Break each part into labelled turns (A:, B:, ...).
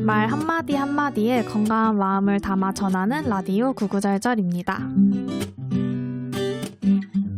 A: 말 한마디 한마디에 건강한 마음을 담아 전하는 라디오 구구절절입니다.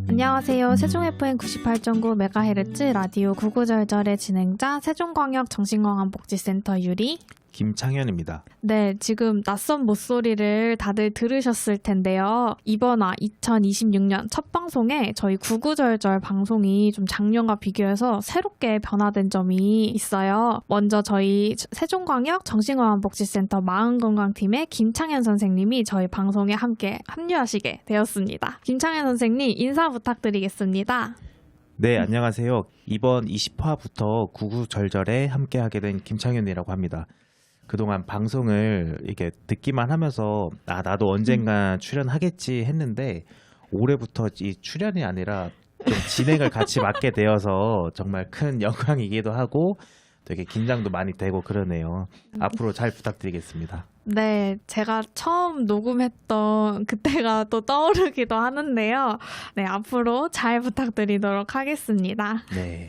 A: 안녕하세요. 세종 FM 98.9MHz 라디오 구구절절의 진행자 세종광역 정신건강복지센터 유리
B: 김창현입니다.
A: 네, 지금 낯선 목소리를 다들 들으셨을 텐데요. 이번 2026년 첫 방송에 저희 구구절절 방송이 좀 작년과 비교해서 새롭게 변화된 점이 있어요. 먼저 저희 세종광역 정신건강복지센터 마음건강팀의 김창현 선생님이 저희 방송에 함께 합류하시게 되었습니다. 김창현 선생님 인사 부탁드리겠습니다.
B: 네, 안녕하세요. 이번 20화부터 구구절절에 함께하게 된 김창현이라고 합니다. 그동안 방송을 이렇게 듣기만 하면서 나도 언젠가 출연하겠지 했는데 올해부터 이 출연이 아니라 좀 진행을 같이 맡게 되어서 정말 큰 영광이기도 하고 되게 긴장도 많이 되고 그러네요. 앞으로 잘 부탁드리겠습니다.
A: 네, 제가 처음 녹음했던 그때가 또 떠오르기도 하는데요. 네, 앞으로 잘 부탁드리도록 하겠습니다.
B: 네.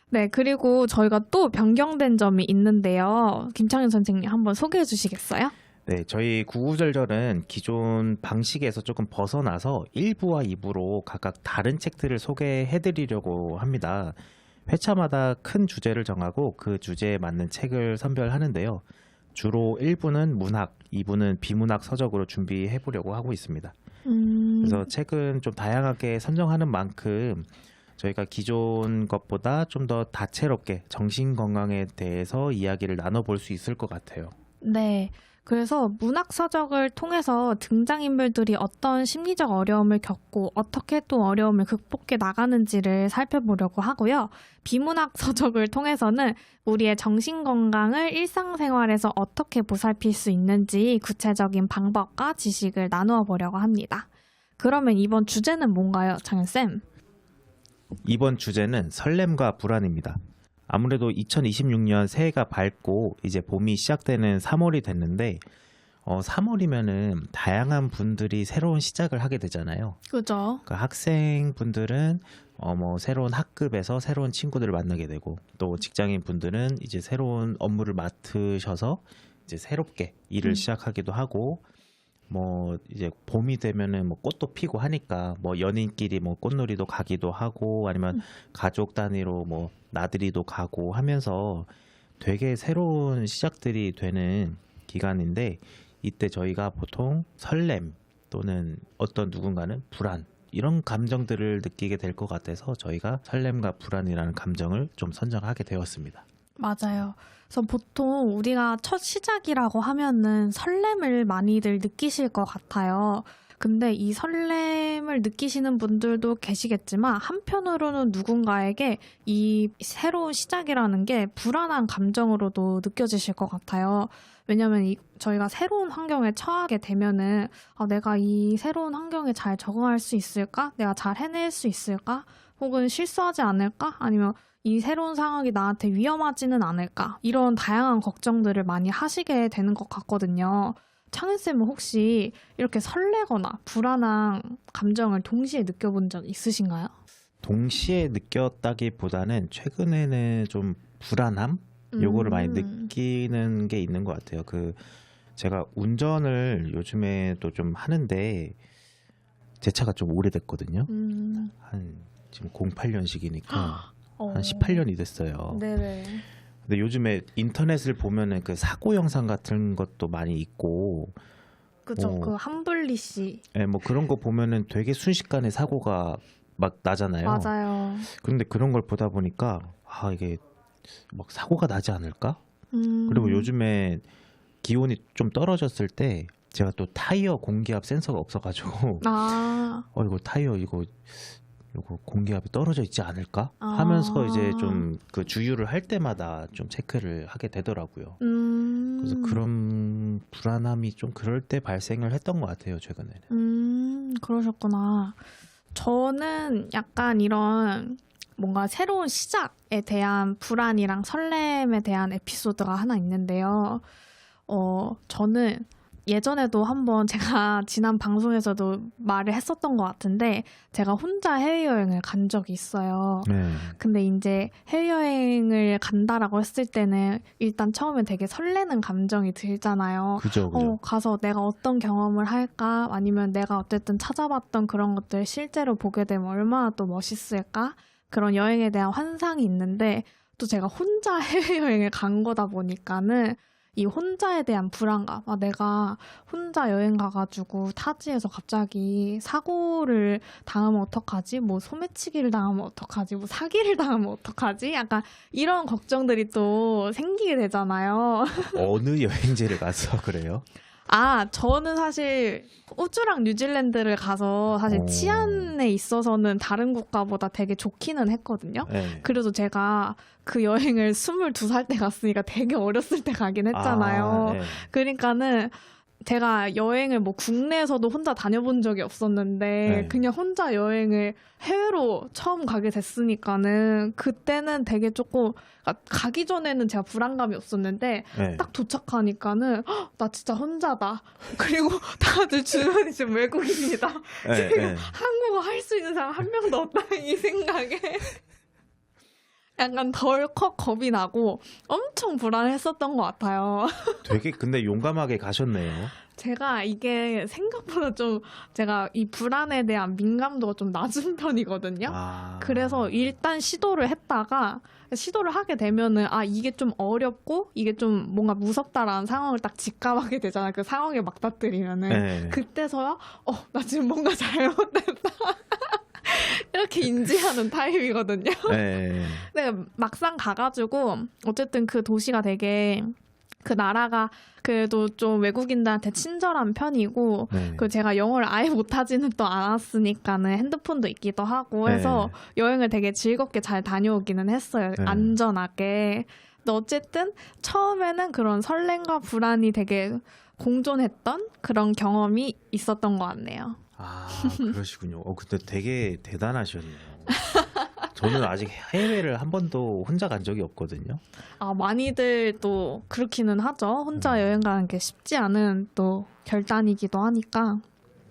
A: 네, 그리고 저희가 또 변경된 점이 있는데요. 김창현 선생님 한번 소개해 주시겠어요?
B: 네, 저희 구구절절은 기존 방식에서 조금 벗어나서 1부와 2부로 각각 다른 책들을 소개해 드리려고 합니다. 회차마다 큰 주제를 정하고 그 주제에 맞는 책을 선별하는데요. 주로 1부는 문학, 2부는 비문학 서적으로 준비해 보려고 하고 있습니다. 그래서 책은 좀 다양하게 선정하는 만큼 저희가 기존 것보다 좀 더 다채롭게 정신건강에 대해서 이야기를 나눠볼 수 있을 것 같아요.
A: 네. 그래서 문학 서적을 통해서 등장인물들이 어떤 심리적 어려움을 겪고 어떻게 또 어려움을 극복해 나가는지를 살펴보려고 하고요. 비문학 서적을 통해서는 우리의 정신건강을 일상생활에서 어떻게 보살필 수 있는지 구체적인 방법과 지식을 나누어 보려고 합니다. 그러면 이번 주제는 뭔가요, 창현쌤?
B: 이번 주제는 설렘과 불안입니다. 아무래도 2026년 새해가 밝고 이제 봄이 시작되는 3월이 됐는데 3월이면은 다양한 분들이 새로운 시작을 하게 되잖아요.
A: 그죠.
B: 그러니까 학생분들은 뭐 새로운 학급에서 새로운 친구들을 만나게 되고 또 직장인 분들은 이제 새로운 업무를 맡으셔서 이제 새롭게 일을 시작하기도 하고 뭐 이제 봄이 되면은 뭐 꽃도 피고 하니까 뭐 연인끼리 뭐 꽃놀이도 가기도 하고 아니면 가족 단위로 뭐 나들이도 가고 하면서 되게 새로운 시작들이 되는 기간인데 이때 저희가 보통 설렘 또는 어떤 누군가는 불안 이런 감정들을 느끼게 될 것 같아서 저희가 설렘과 불안이라는 감정을 좀 선정하게 되었습니다.
A: 맞아요. 그래서 보통 우리가 첫 시작이라고 하면은 설렘을 많이들 느끼실 것 같아요. 근데 이 설렘을 느끼시는 분들도 계시겠지만 한편으로는 누군가에게 이 새로운 시작이라는 게 불안한 감정으로도 느껴지실 것 같아요. 왜냐하면 저희가 새로운 환경에 처하게 되면은 내가 이 새로운 환경에 잘 적응할 수 있을까? 내가 잘 해낼 수 있을까? 혹은 실수하지 않을까? 아니면 이 새로운 상황이 나한테 위험하지는 않을까? 이런 다양한 걱정들을 많이 하시게 되는 것 같거든요. 창현쌤은 혹시 이렇게 설레거나 불안한 감정을 동시에 느껴본 적 있으신가요?
B: 동시에 느꼈다기보다는 최근에는 좀 불안함? 요거를 많이 느끼는 게 있는 것 같아요. 제가 운전을 요즘에도 좀 하는데 제 차가 좀 오래됐거든요. 지금 08년식이니까 한 18년이 됐어요.
A: 네네.
B: 근데 요즘에 인터넷을 보면은 그 사고 영상 같은 것도 많이 있고,
A: 그죠. 그 한블리 씨.
B: 네, 뭐 그런 거 보면은 되게 순식간에 사고가 막 나잖아요.
A: 맞아요.
B: 그런데 그런 걸 보다 보니까 이게 막 사고가 나지 않을까? 그리고 요즘에 기온이 좀 떨어졌을 때 제가 또 타이어 공기압 센서가 없어가지고 이거 타이어 이거 공기압이 떨어져 있지 않을까 하면서 이제 좀 그 주유를 할 때마다 좀 체크를 하게 되더라고요. 그래서 그런 불안함이 좀 그럴 때 발생을 했던 것 같아요, 최근에는.
A: 그러셨구나. 저는 약간 이런 뭔가 새로운 시작에 대한 불안이랑 설렘에 대한 에피소드가 하나 있는데요. 저는 예전에도 한번 제가 지난 방송에서도 말을 했었던 것 같은데 제가 혼자 해외여행을 간 적이 있어요.
B: 네.
A: 근데 이제 해외여행을 간다라고 했을 때는 일단 처음에 되게 설레는 감정이 들잖아요.
B: 그죠, 그죠.
A: 가서 내가 어떤 경험을 할까? 아니면 내가 어쨌든 찾아봤던 그런 것들 실제로 보게 되면 얼마나 또 멋있을까? 그런 여행에 대한 환상이 있는데 또 제가 혼자 해외여행을 간 거다 보니까는 이 혼자에 대한 불안감, 내가 혼자 여행 가가지고 타지에서 갑자기 사고를 당하면 어떡하지? 뭐 소매치기를 당하면 어떡하지? 뭐 사기를 당하면 어떡하지? 약간 이런 걱정들이 또 생기게 되잖아요.
B: 어느 여행지를 가서 그래요?
A: 저는 사실 호주랑 뉴질랜드를 가서 사실
B: 오.
A: 치안에 있어서는 다른 국가보다 되게 좋기는 했거든요.
B: 네.
A: 그래도 제가 그 여행을 22살 때 갔으니까 되게 어렸을 때 가긴 했잖아요.
B: 네.
A: 그러니까는 제가 여행을 뭐 국내에서도 혼자 다녀본 적이 없었는데
B: 네.
A: 그냥 혼자 여행을 해외로 처음 가게 됐으니까는 그때는 되게 조금 가기 전에는 제가 불안감이 없었는데
B: 네.
A: 딱 도착하니까는 "헉, 나 진짜 혼자다. 그리고 다들 주변이 지금 외국인이다.
B: 네,
A: 지금
B: 네.
A: 한국어 할 수 있는 사람 한 명도 없다." 이 생각에 약간 덜컥 겁이 나고 엄청 불안했었던 것 같아요.
B: 되게 근데 용감하게 가셨네요.
A: 제가 이게 생각보다 좀 제가 이 불안에 대한 민감도가 좀 낮은 편이거든요. 그래서 일단 시도를 했다가 시도를 하게 되면은 이게 좀 어렵고 이게 좀 뭔가 무섭다라는 상황을 딱 직감하게 되잖아요. 그 상황에 맞닥뜨리면은
B: 네.
A: 그때서야 나 지금 뭔가 잘못됐다. 이렇게 인지하는 타입이거든요.
B: 네.
A: 근데 막상 가가지고 어쨌든 그 도시가 되게 그 나라가 그래도 좀 외국인들한테 친절한 편이고
B: 네.
A: 그 제가 영어를 아예 못하지는 또 않았으니까는 핸드폰도 있기도 하고 해서 여행을 되게 즐겁게 잘 다녀오기는 했어요.
B: 네.
A: 안전하게. 근데 어쨌든 처음에는 그런 설렘과 불안이 되게 공존했던 그런 경험이 있었던 것 같네요.
B: 그러시군요. 근데 되게 대단하셨네요. 저는 아직 해외를 한 번도 혼자 간 적이 없거든요.
A: 많이들 또 그렇기는 하죠. 혼자 여행 가는 게 쉽지 않은 또 결단이기도 하니까.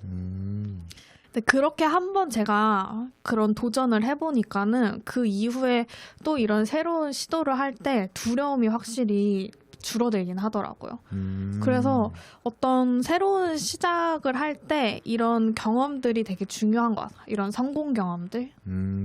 A: 근데 그렇게 한번 제가 그런 도전을 해보니까는 그 이후에 또 이런 새로운 시도를 할 때 두려움이 확실히 줄어들긴 하더라고요. 그래서 어떤 새로운 시작을 할 때 이런 경험들이 되게 중요한 것 같아요. 이런 성공 경험들.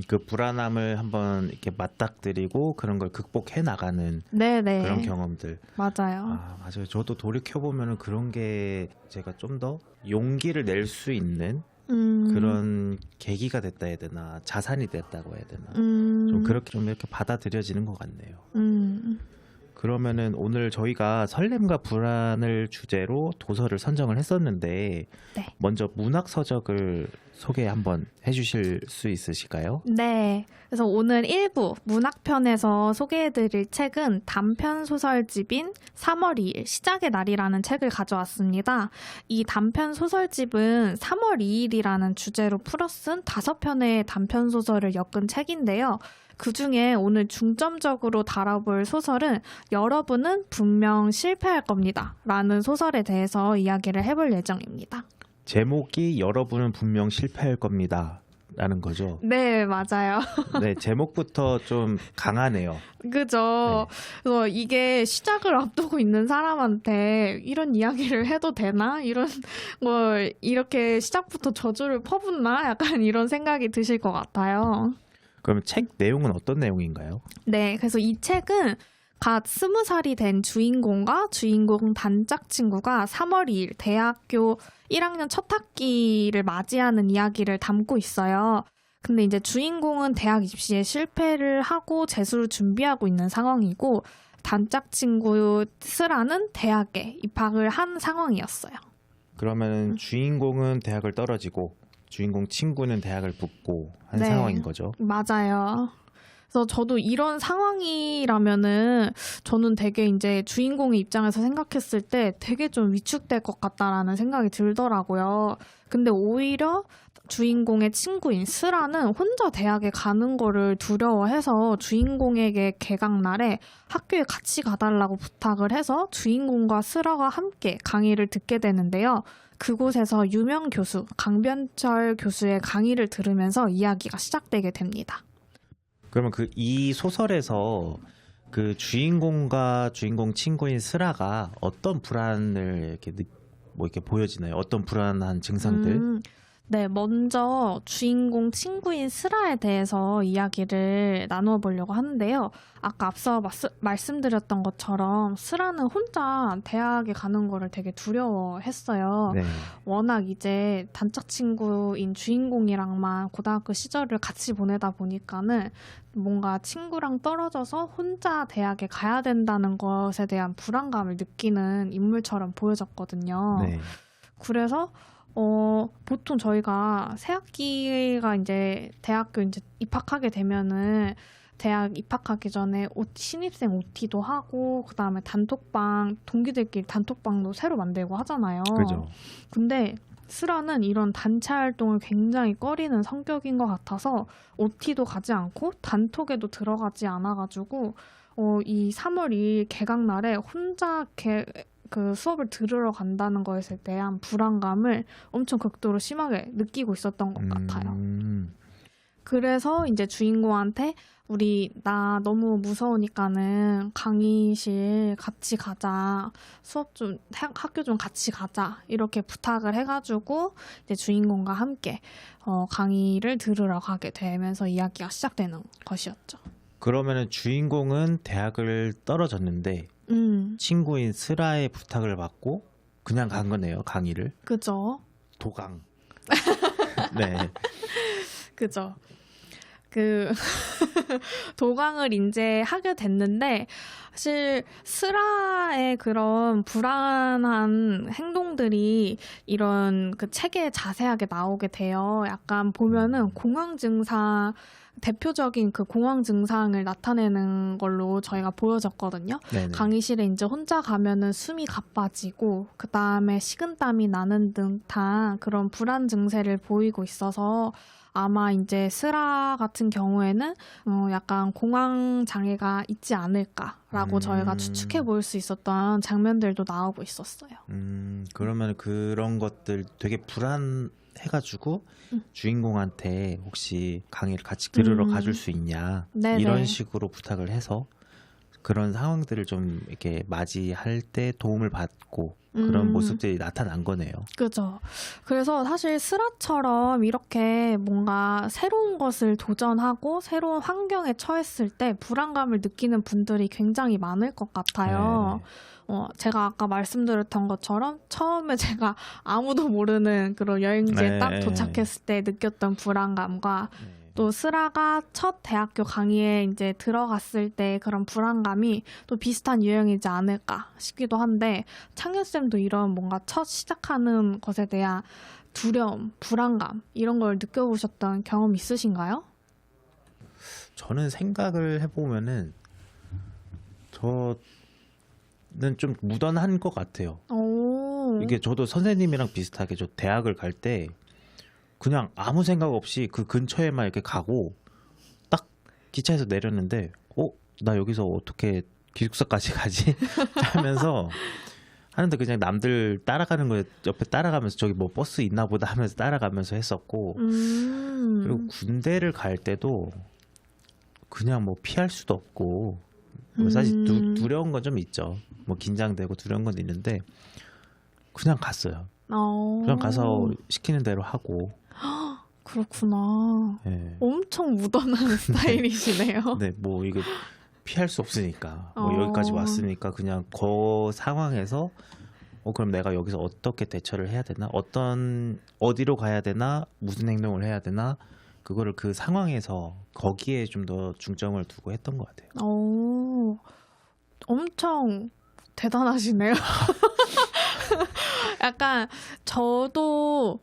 B: 그 불안함을 한번 이렇게 맞닥뜨리고 그런 걸 극복해 나가는
A: 네네.
B: 그런 경험들.
A: 맞아요.
B: 맞아요. 저도 돌이켜보면 그런 게 제가 좀 더 용기를 낼 수 있는 그런 계기가 됐다 해야 되나, 자산이 됐다고 해야 되나. 좀 그렇게 좀 이렇게 받아들여지는 것 같네요. 그러면은 오늘 저희가 설렘과 불안을 주제로 도서를 선정을 했었는데
A: 네.
B: 먼저 문학 서적을 소개 한번 해주실 수 있으실까요?
A: 네. 그래서 오늘 1부 문학편에서 소개해드릴 책은 단편 소설집인 3월 2일 시작의 날이라는 책을 가져왔습니다. 이 단편 소설집은 3월 2일이라는 주제로 풀어 쓴 5편의 단편 소설을 엮은 책인데요. 그 중에 오늘 중점적으로 다뤄볼 소설은 여러분은 분명 실패할 겁니다. 라는 소설에 대해서 이야기를 해볼 예정입니다.
B: 제목이 여러분은 분명 실패할 겁니다. 라는 거죠.
A: 네, 맞아요.
B: 네, 제목부터 좀 강하네요.
A: 그죠. 그래서 이게 시작을 앞두고 있는 사람한테 이런 이야기를 해도 되나? 이런 걸 이렇게 시작부터 저주를 퍼붓나? 약간 이런 생각이 드실 것 같아요.
B: 그럼 책 내용은 어떤 내용인가요?
A: 네, 그래서 이 책은 갓 20살이 된 주인공과 주인공 단짝 친구가 3월 2일 대학교 1학년 첫 학기를 맞이하는 이야기를 담고 있어요. 근데 이제 주인공은 대학 입시에 실패를 하고 재수를 준비하고 있는 상황이고 단짝 친구 스라는 대학에 입학을 한 상황이었어요.
B: 그러면 주인공은 대학을 떨어지고 주인공 친구는 대학을 붙고 한
A: 네.
B: 상황인 거죠.
A: 맞아요. 그래서 저도 이런 상황이라면은 저는 되게 이제 주인공의 입장에서 생각했을 때 되게 좀 위축될 것 같다라는 생각이 들더라고요. 근데 오히려 주인공의 친구인 스라는 혼자 대학에 가는 거를 두려워해서 주인공에게 개강날에 학교에 같이 가달라고 부탁을 해서 주인공과 스라가 함께 강의를 듣게 되는데요. 그곳에서 유명 교수 강변철 교수의 강의를 들으면서 이야기가 시작되게 됩니다.
B: 그러면 그 이 소설에서 그 주인공과 주인공 친구인 스라가 어떤 불안을 이렇게 뭐 이렇게 보여지나요? 어떤 불안한 증상들?
A: 네, 먼저 주인공 친구인 스라에 대해서 이야기를 나누어 보려고 하는데요. 아까 앞서 말씀드렸던 것처럼 스라는 혼자 대학에 가는 거를 되게 두려워했어요.
B: 네.
A: 워낙 이제 단짝 친구인 주인공이랑만 고등학교 시절을 같이 보내다 보니까는 뭔가 친구랑 떨어져서 혼자 대학에 가야 된다는 것에 대한 불안감을 느끼는 인물처럼 보여졌거든요.
B: 네.
A: 그래서 보통 저희가 새 학기가 이제 대학교 이제 입학하게 되면은 대학 입학하기 전에 신입생 OT도 하고 그다음에 단톡방 동기들끼리 단톡방도 새로 만들고 하잖아요.
B: 그죠.
A: 근데 스라는 이런 단체 활동을 굉장히 꺼리는 성격인 것 같아서 OT도 가지 않고 단톡에도 들어가지 않아가지고 이 3월 2일 개강날에 혼자 그 수업을 들으러 간다는 것에 대한 불안감을 엄청 극도로 심하게 느끼고 있었던 것 같아요. 그래서 이제 주인공한테 나 너무 무서우니까는 강의실 같이 가자, 학교 좀 같이 가자 이렇게 부탁을 해가지고 이제 주인공과 함께 강의를 들으러 가게 되면서 이야기가 시작되는 것이었죠.
B: 그러면은 주인공은 대학을 떨어졌는데 친구인 스라의 부탁을 받고 그냥 간 거네요, 강의를.
A: 그죠.
B: 도강. 네.
A: 그죠. 도강을 이제 하게 됐는데, 사실 스라의 그런 불안한 행동들이 이런 그 책에 자세하게 나오게 돼요. 약간 보면은 공황 증상, 대표적인 그 공황 증상을 나타내는 걸로 저희가 보여졌거든요.
B: 네네.
A: 강의실에 이제 혼자 가면은 숨이 가빠지고 그 다음에 식은땀이 나는 듯한 그런 불안 증세를 보이고 있어서 아마 이제 스라 같은 경우에는 약간 공황 장애가 있지 않을까라고 저희가 추측해 볼 수 있었던 장면들도 나오고 있었어요.
B: 그러면 그런 것들 되게 불안해가지고 주인공한테 혹시 강의를 같이 들으러 가줄 수 있냐
A: 네네.
B: 이런 식으로 부탁을 해서 그런 상황들을 좀 이렇게 맞이할 때 도움을 받고 그런 모습들이 나타난 거네요.
A: 그죠. 그래서 사실 스라처럼 이렇게 뭔가 새로운 것을 도전하고 새로운 환경에 처했을 때 불안감을 느끼는 분들이 굉장히 많을 것 같아요. 제가 아까 말씀드렸던 것처럼 처음에 제가 아무도 모르는 그런 여행지에 딱 도착했을 때 느꼈던 불안감과 또 스라가 첫 대학교 강의에 이제 들어갔을 때 그런 불안감이 또 비슷한 유형이지 않을까 싶기도 한데 창현쌤도 이런 뭔가 첫 시작하는 것에 대한 두려움, 불안감 이런 걸 느껴보셨던 경험 있으신가요?
B: 저는 생각을 해보면은 저는 좀 무던한 것 같아요. 이게 저도 선생님이랑 비슷하게 저 대학을 갈 때 그냥 아무 생각 없이 그 근처에만 이렇게 가고 딱 기차에서 내렸는데 나 여기서 어떻게 기숙사까지 가지? 하면서 하는데 그냥 남들 따라가는 거에 옆에 따라가면서 저기 뭐 버스 있나 보다 하면서 따라가면서 했었고 그리고 군대를 갈 때도 그냥 뭐 피할 수도 없고 뭐 사실 두려운 건 좀 있죠. 뭐 긴장되고 두려운 건 있는데 그냥 갔어요. 그냥 가서 시키는 대로 하고.
A: 그렇구나.
B: 네.
A: 엄청 무던한 스타일이시네요.
B: 네, 뭐 이거 피할 수 없으니까 뭐 여기까지 왔으니까 그냥 그 상황에서 그럼 내가 여기서 어떻게 대처를 해야 되나? 어디로 가야 되나? 무슨 행동을 해야 되나? 그거를 그 상황에서 거기에 좀 더 중점을 두고 했던 것 같아요.
A: 엄청 대단하시네요. 약간 저도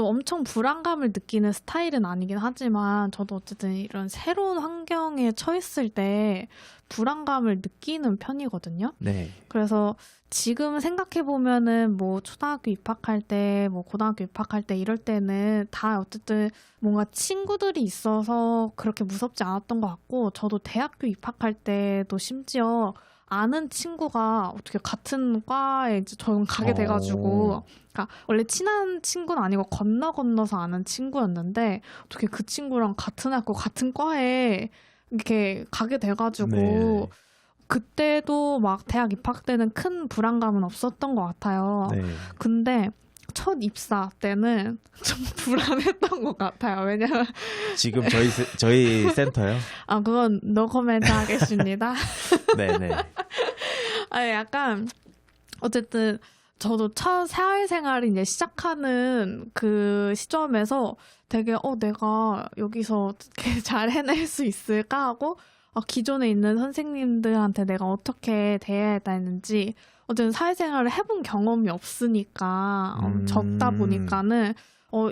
A: 엄청 불안감을 느끼는 스타일은 아니긴 하지만 저도 어쨌든 이런 새로운 환경에 처했을 때 불안감을 느끼는 편이거든요.
B: 네.
A: 그래서 지금 생각해 보면은 뭐 초등학교 입학할 때, 뭐 고등학교 입학할 때 이럴 때는 다 어쨌든 뭔가 친구들이 있어서 그렇게 무섭지 않았던 것 같고, 저도 대학교 입학할 때도 심지어 아는 친구가 어떻게 같은 과에 이제 저는 가게 돼가지고, 그러니까 원래 친한 친구는 아니고 건너서 아는 친구였는데 어떻게 그 친구랑 같은 학교 같은 과에 이렇게 가게 돼가지고
B: 네.
A: 그때도 막 대학 입학 때는 큰 불안감은 없었던 것 같아요.
B: 네.
A: 근데 첫 입사 때는 좀 불안했던 것 같아요. 왜냐면
B: 지금 저희 센터요?
A: 그건 노 코멘트 하겠습니다.
B: 네네.
A: 아니 약간 어쨌든 저도 첫 사회생활을 이제 시작하는 그 시점에서 되게 내가 여기서 어떻게 잘 해낼 수 있을까 하고 기존에 있는 선생님들한테 내가 어떻게 대해야 되는지 어쨌든 사회생활을 해본 경험이 없으니까 적다 보니까는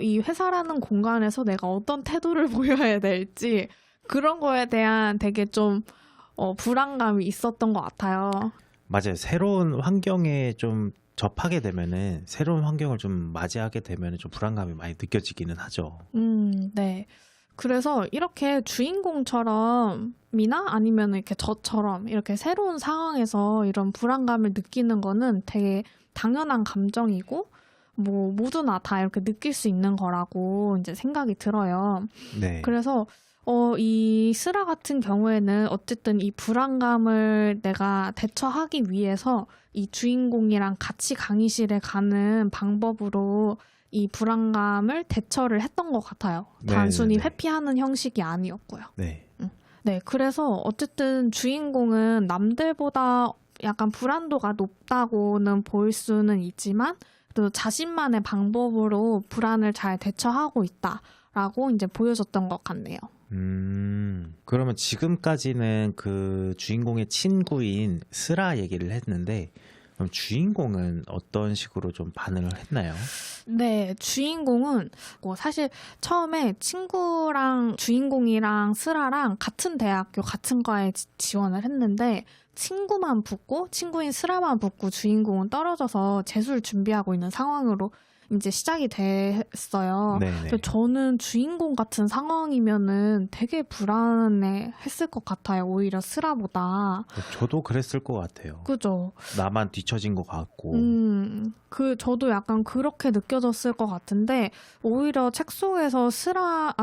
A: 이 회사라는 공간에서 내가 어떤 태도를 보여야 될지 그런 거에 대한 되게 좀 불안감이 있었던 것 같아요.
B: 맞아요. 새로운 환경에 좀 접하게 되면은 새로운 환경을 좀 맞이하게 되면은 좀 불안감이 많이 느껴지기는 하죠.
A: 네. 그래서 이렇게 주인공처럼이나 아니면 이렇게 저처럼 이렇게 새로운 상황에서 이런 불안감을 느끼는 거는 되게 당연한 감정이고 뭐 모두나 다 이렇게 느낄 수 있는 거라고 이제 생각이 들어요.
B: 네.
A: 그래서 이 스라 같은 경우에는 어쨌든 이 불안감을 내가 대처하기 위해서 이 주인공이랑 같이 강의실에 가는 방법으로 이 불안감을 대처를 했던 것 같아요. 단순히
B: 네네네.
A: 회피하는 형식이 아니었고요.
B: 네.
A: 네, 그래서 어쨌든 주인공은 남들보다 약간 불안도가 높다고는 보일 수는 있지만 또 자신만의 방법으로 불안을 잘 대처하고 있다라고 이제 보여줬던 것 같네요.
B: 그러면 지금까지는 그 주인공의 친구인 스라 얘기를 했는데, 그럼 주인공은 어떤 식으로 좀 반응을 했나요?
A: 네, 주인공은 사실 처음에 주인공이랑 스라랑 같은 대학교 같은 과에 지원을 했는데 친구만 붙고 친구인 스라만 붙고 주인공은 떨어져서 재수를 준비하고 있는 상황으로 이제 시작이 됐어요.
B: 네네.
A: 근데 저는 주인공 같은 상황이면은 되게 불안해 했을 것 같아요. 오히려 스라보다.
B: 저도 그랬을 것 같아요.
A: 그죠?
B: 나만 뒤처진 것 같고.
A: 저도 약간 그렇게 느껴졌을 것 같은데, 오히려 책 속에서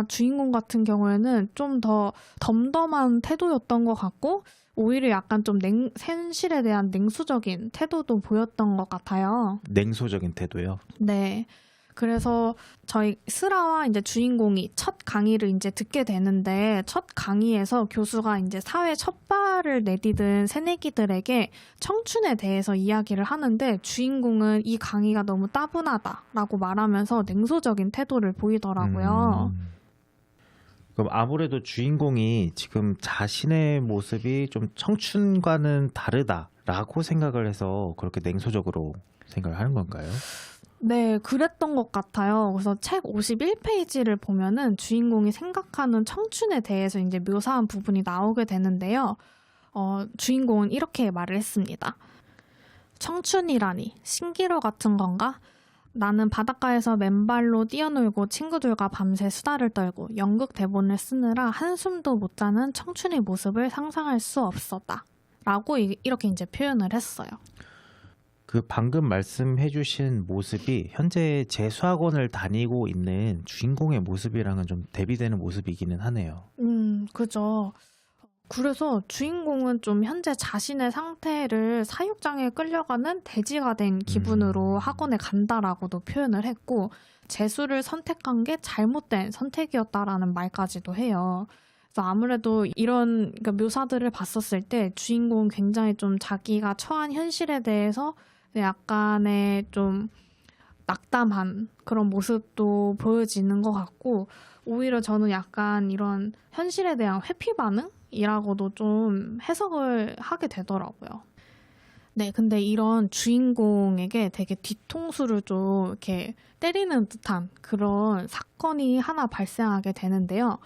A: 주인공 같은 경우에는 좀 더 덤덤한 태도였던 것 같고, 오히려 약간 좀 현실에 대한 냉수적인 태도도 보였던 것 같아요.
B: 냉소적인 태도요?
A: 네. 그래서 저희 스라와 이제 주인공이 첫 강의를 이제 듣게 되는데 첫 강의에서 교수가 이제 사회 첫 발을 내디딘 새내기들에게 청춘에 대해서 이야기를 하는데 주인공은 이 강의가 너무 따분하다라고 말하면서 냉소적인 태도를 보이더라고요.
B: 그럼 아무래도 주인공이 지금 자신의 모습이 좀 청춘과는 다르다라고 생각을 해서 그렇게 냉소적으로 생각을 하는 건가요?
A: 네, 그랬던 것 같아요. 그래서 책 51페이지를 보면은 주인공이 생각하는 청춘에 대해서 이제 묘사한 부분이 나오게 되는데요. 주인공은 이렇게 말을 했습니다. 청춘이라니 신기루 같은 건가? 나는 바닷가에서 맨발로 뛰어놀고 친구들과 밤새 수다를 떨고 연극 대본을 쓰느라 한숨도 못 자는 청춘의 모습을 상상할 수 없었다. 라고 이렇게 이제 표현을 했어요.
B: 그 방금 말씀해주신 모습이 현재 재수학원을 다니고 있는 주인공의 모습이랑은 좀 대비되는 모습이기는 하네요.
A: 그죠. 그래서 주인공은 좀 현재 자신의 상태를 사육장에 끌려가는 돼지가 된 기분으로 학원에 간다라고도 표현을 했고 재수를 선택한 게 잘못된 선택이었다라는 말까지도 해요. 그래서 아무래도 이런 그러니까 묘사들을 봤었을 때 주인공은 굉장히 좀 자기가 처한 현실에 대해서 약간의 좀 낙담한 그런 모습도 보여지는 것 같고 오히려 저는 약간 이런 현실에 대한 회피 반응이라고도 좀 해석을 하게 되더라고요. 네, 근데 이런 주인공에게 되게 뒤통수를 좀 이렇게 때리는 듯한 그런 사건이 하나 발생하게 되는데요.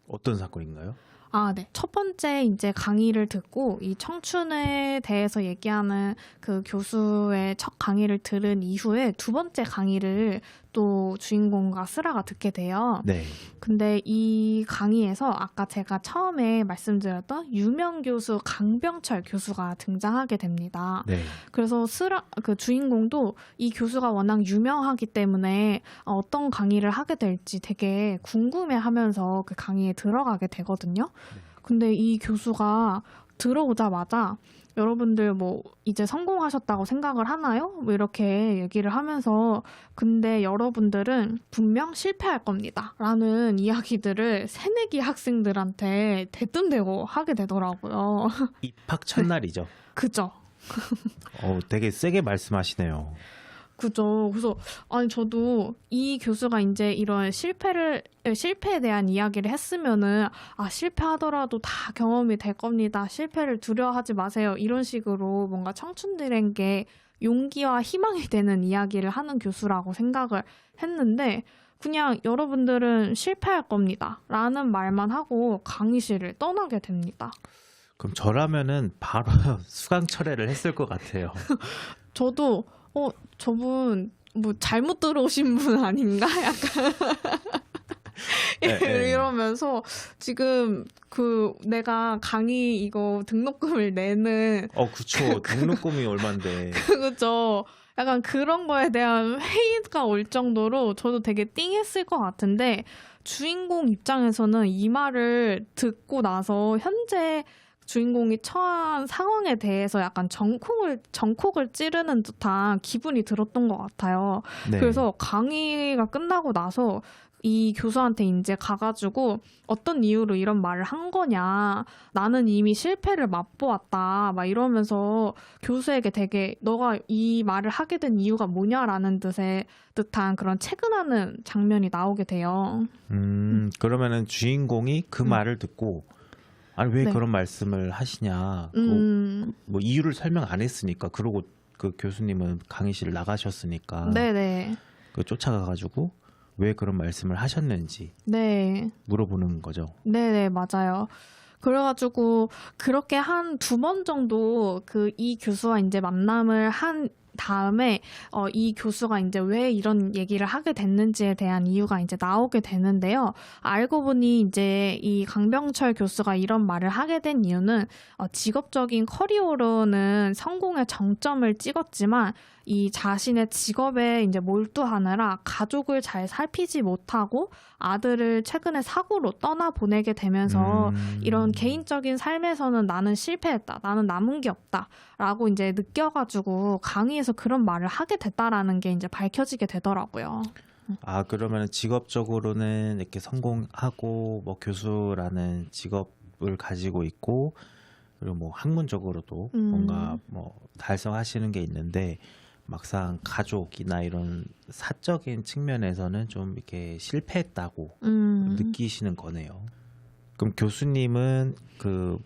B: 어떤 사건인가요?
A: 아, 네. 첫 번째 이제 강의를 듣고 이 청춘에 대해서 얘기하는 그 교수의 첫 강의를 들은 이후에 두 번째 강의를 또 주인공과 슬아가 듣게 돼요.
B: 네.
A: 근데 이 강의에서 아까 제가 처음에 말씀드렸던 유명 교수 강병철 교수가 등장하게 됩니다.
B: 네.
A: 그래서 그 주인공도 이 교수가 워낙 유명하기 때문에 어떤 강의를 하게 될지 되게 궁금해하면서 그 강의에 들어가게 되거든요. 근데 이 교수가 들어오자마자 여러분들 뭐 이제 성공하셨다고 생각을 하나요? 뭐 이렇게 얘기를 하면서 근데 여러분들은 분명 실패할 겁니다. 라는 이야기들을 새내기 학생들한테 대뜸대고 하게 되더라고요.
B: 입학 첫날이죠.
A: 그죠?
B: 되게 세게 말씀하시네요.
A: 그죠. 그래서 아니 저도 이 교수가 이제 이런 실패에 대한 이야기를 했으면은 실패하더라도 다 경험이 될 겁니다. 실패를 두려워하지 마세요. 이런 식으로 뭔가 청춘들에게 용기와 희망이 되는 이야기를 하는 교수라고 생각을 했는데 그냥 여러분들은 실패할 겁니다. 라는 말만 하고 강의실을 떠나게 됩니다.
B: 그럼 저라면은 바로 수강철회를 했을 것 같아요.
A: 저도 저분 뭐 잘못 들어오신 분 아닌가? 약간
B: 네.
A: 이러면서 지금 그 내가 강의 이거 등록금을 내는
B: 그쵸. 등록금이 얼만데.
A: 그죠? 약간 그런 거에 대한 회의가 올 정도로 저도 되게 띵했을 것 같은데 주인공 입장에서는 이 말을 듣고 나서 현재 주인공이 처한 상황에 대해서 약간 정콕을 찌르는 듯한 기분이 들었던 것 같아요.
B: 네.
A: 그래서 강의가 끝나고 나서 이 교수한테 이제 가가지고 어떤 이유로 이런 말을 한 거냐. 나는 이미 실패를 맛보았다. 막 이러면서 교수에게 되게 너가 이 말을 하게 된 이유가 뭐냐라는 듯한 그런 체근하는 장면이 나오게 돼요.
B: 그러면은 주인공이 그 말을 듣고 아니 왜
A: 네.
B: 그런 말씀을 하시냐. 뭐 이유를 설명 안 했으니까. 그러고 그 교수님은 강의실을 나가셨으니까.
A: 네네.
B: 그 쫓아가가지고 왜 그런 말씀을 하셨는지
A: 네.
B: 물어보는 거죠.
A: 네네, 맞아요. 그래가지고 그렇게 한 2번 정도 이 교수와 이제 만남을 한 다음에 이 교수가 이제 왜 이런 얘기를 하게 됐는지에 대한 이유가 이제 나오게 되는데요. 알고 보니 이제 이 강병철 교수가 이런 말을 하게 된 이유는 직업적인 커리어로는 성공의 정점을 찍었지만 이 자신의 직업에 이제 몰두하느라 가족을 잘 살피지 못하고 아들을 최근에 사고로 떠나보내게 되면서 이런 개인적인 삶에서는 나는 실패했다. 나는 남은 게 없다. 라고 이제 느껴가지고 강의에서 그런 말을 하게 됐다라는 게 이제 밝혀지게 되더라고요.
B: 그러면 직업적으로는 이렇게 성공하고 뭐 교수라는 직업을 가지고 있고 그리고 뭐 학문적으로도 뭔가 뭐 달성하시는 게 있는데 막상 가족이나 이런 사적인 측면에서는 좀 이렇게 실패했다고 느끼시는 거네요. 그럼 교수님은 그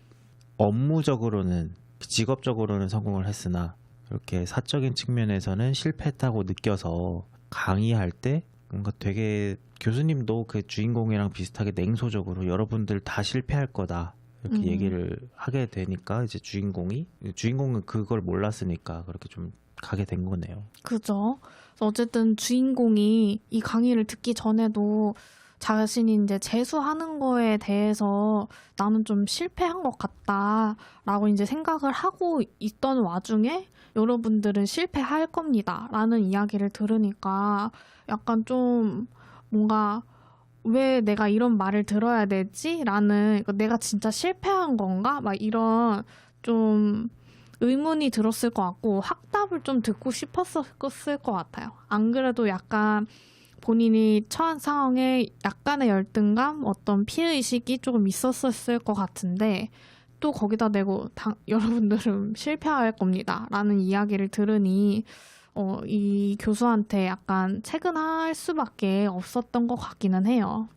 B: 업무적으로는 직업적으로는 성공을 했으나 이렇게 사적인 측면에서는 실패했다고 느껴서 강의할 때 뭔가 되게 교수님도 그 주인공이랑 비슷하게 냉소적으로 여러분들 다 실패할 거다 이렇게 얘기를 하게 되니까 이제 주인공은 그걸 몰랐으니까 그렇게 좀 가게 된 거네요.
A: 그죠. 그래서 어쨌든 주인공이 이 강의를 듣기 전에도 자신이 이제 재수하는 거에 대해서 나는 좀 실패한 것 같다라고 이제 생각을 하고 있던 와중에 여러분들은 실패할 겁니다. 라는 이야기를 들으니까 약간 좀 뭔가 왜 내가 이런 말을 들어야 되지? 라는 내가 진짜 실패한 건가? 막 이런 좀 의문이 들었을 것 같고 확답을 좀 듣고 싶었을 것 같아요. 안 그래도 약간 본인이 처한 상황에 약간의 열등감, 어떤 피해의식이 조금 있었을 것 같은데 또 거기다 대고 여러분들은 실패할 겁니다. 라는 이야기를 들으니 이 교수한테 약간 체근할 수밖에 없었던 것 같기는 해요.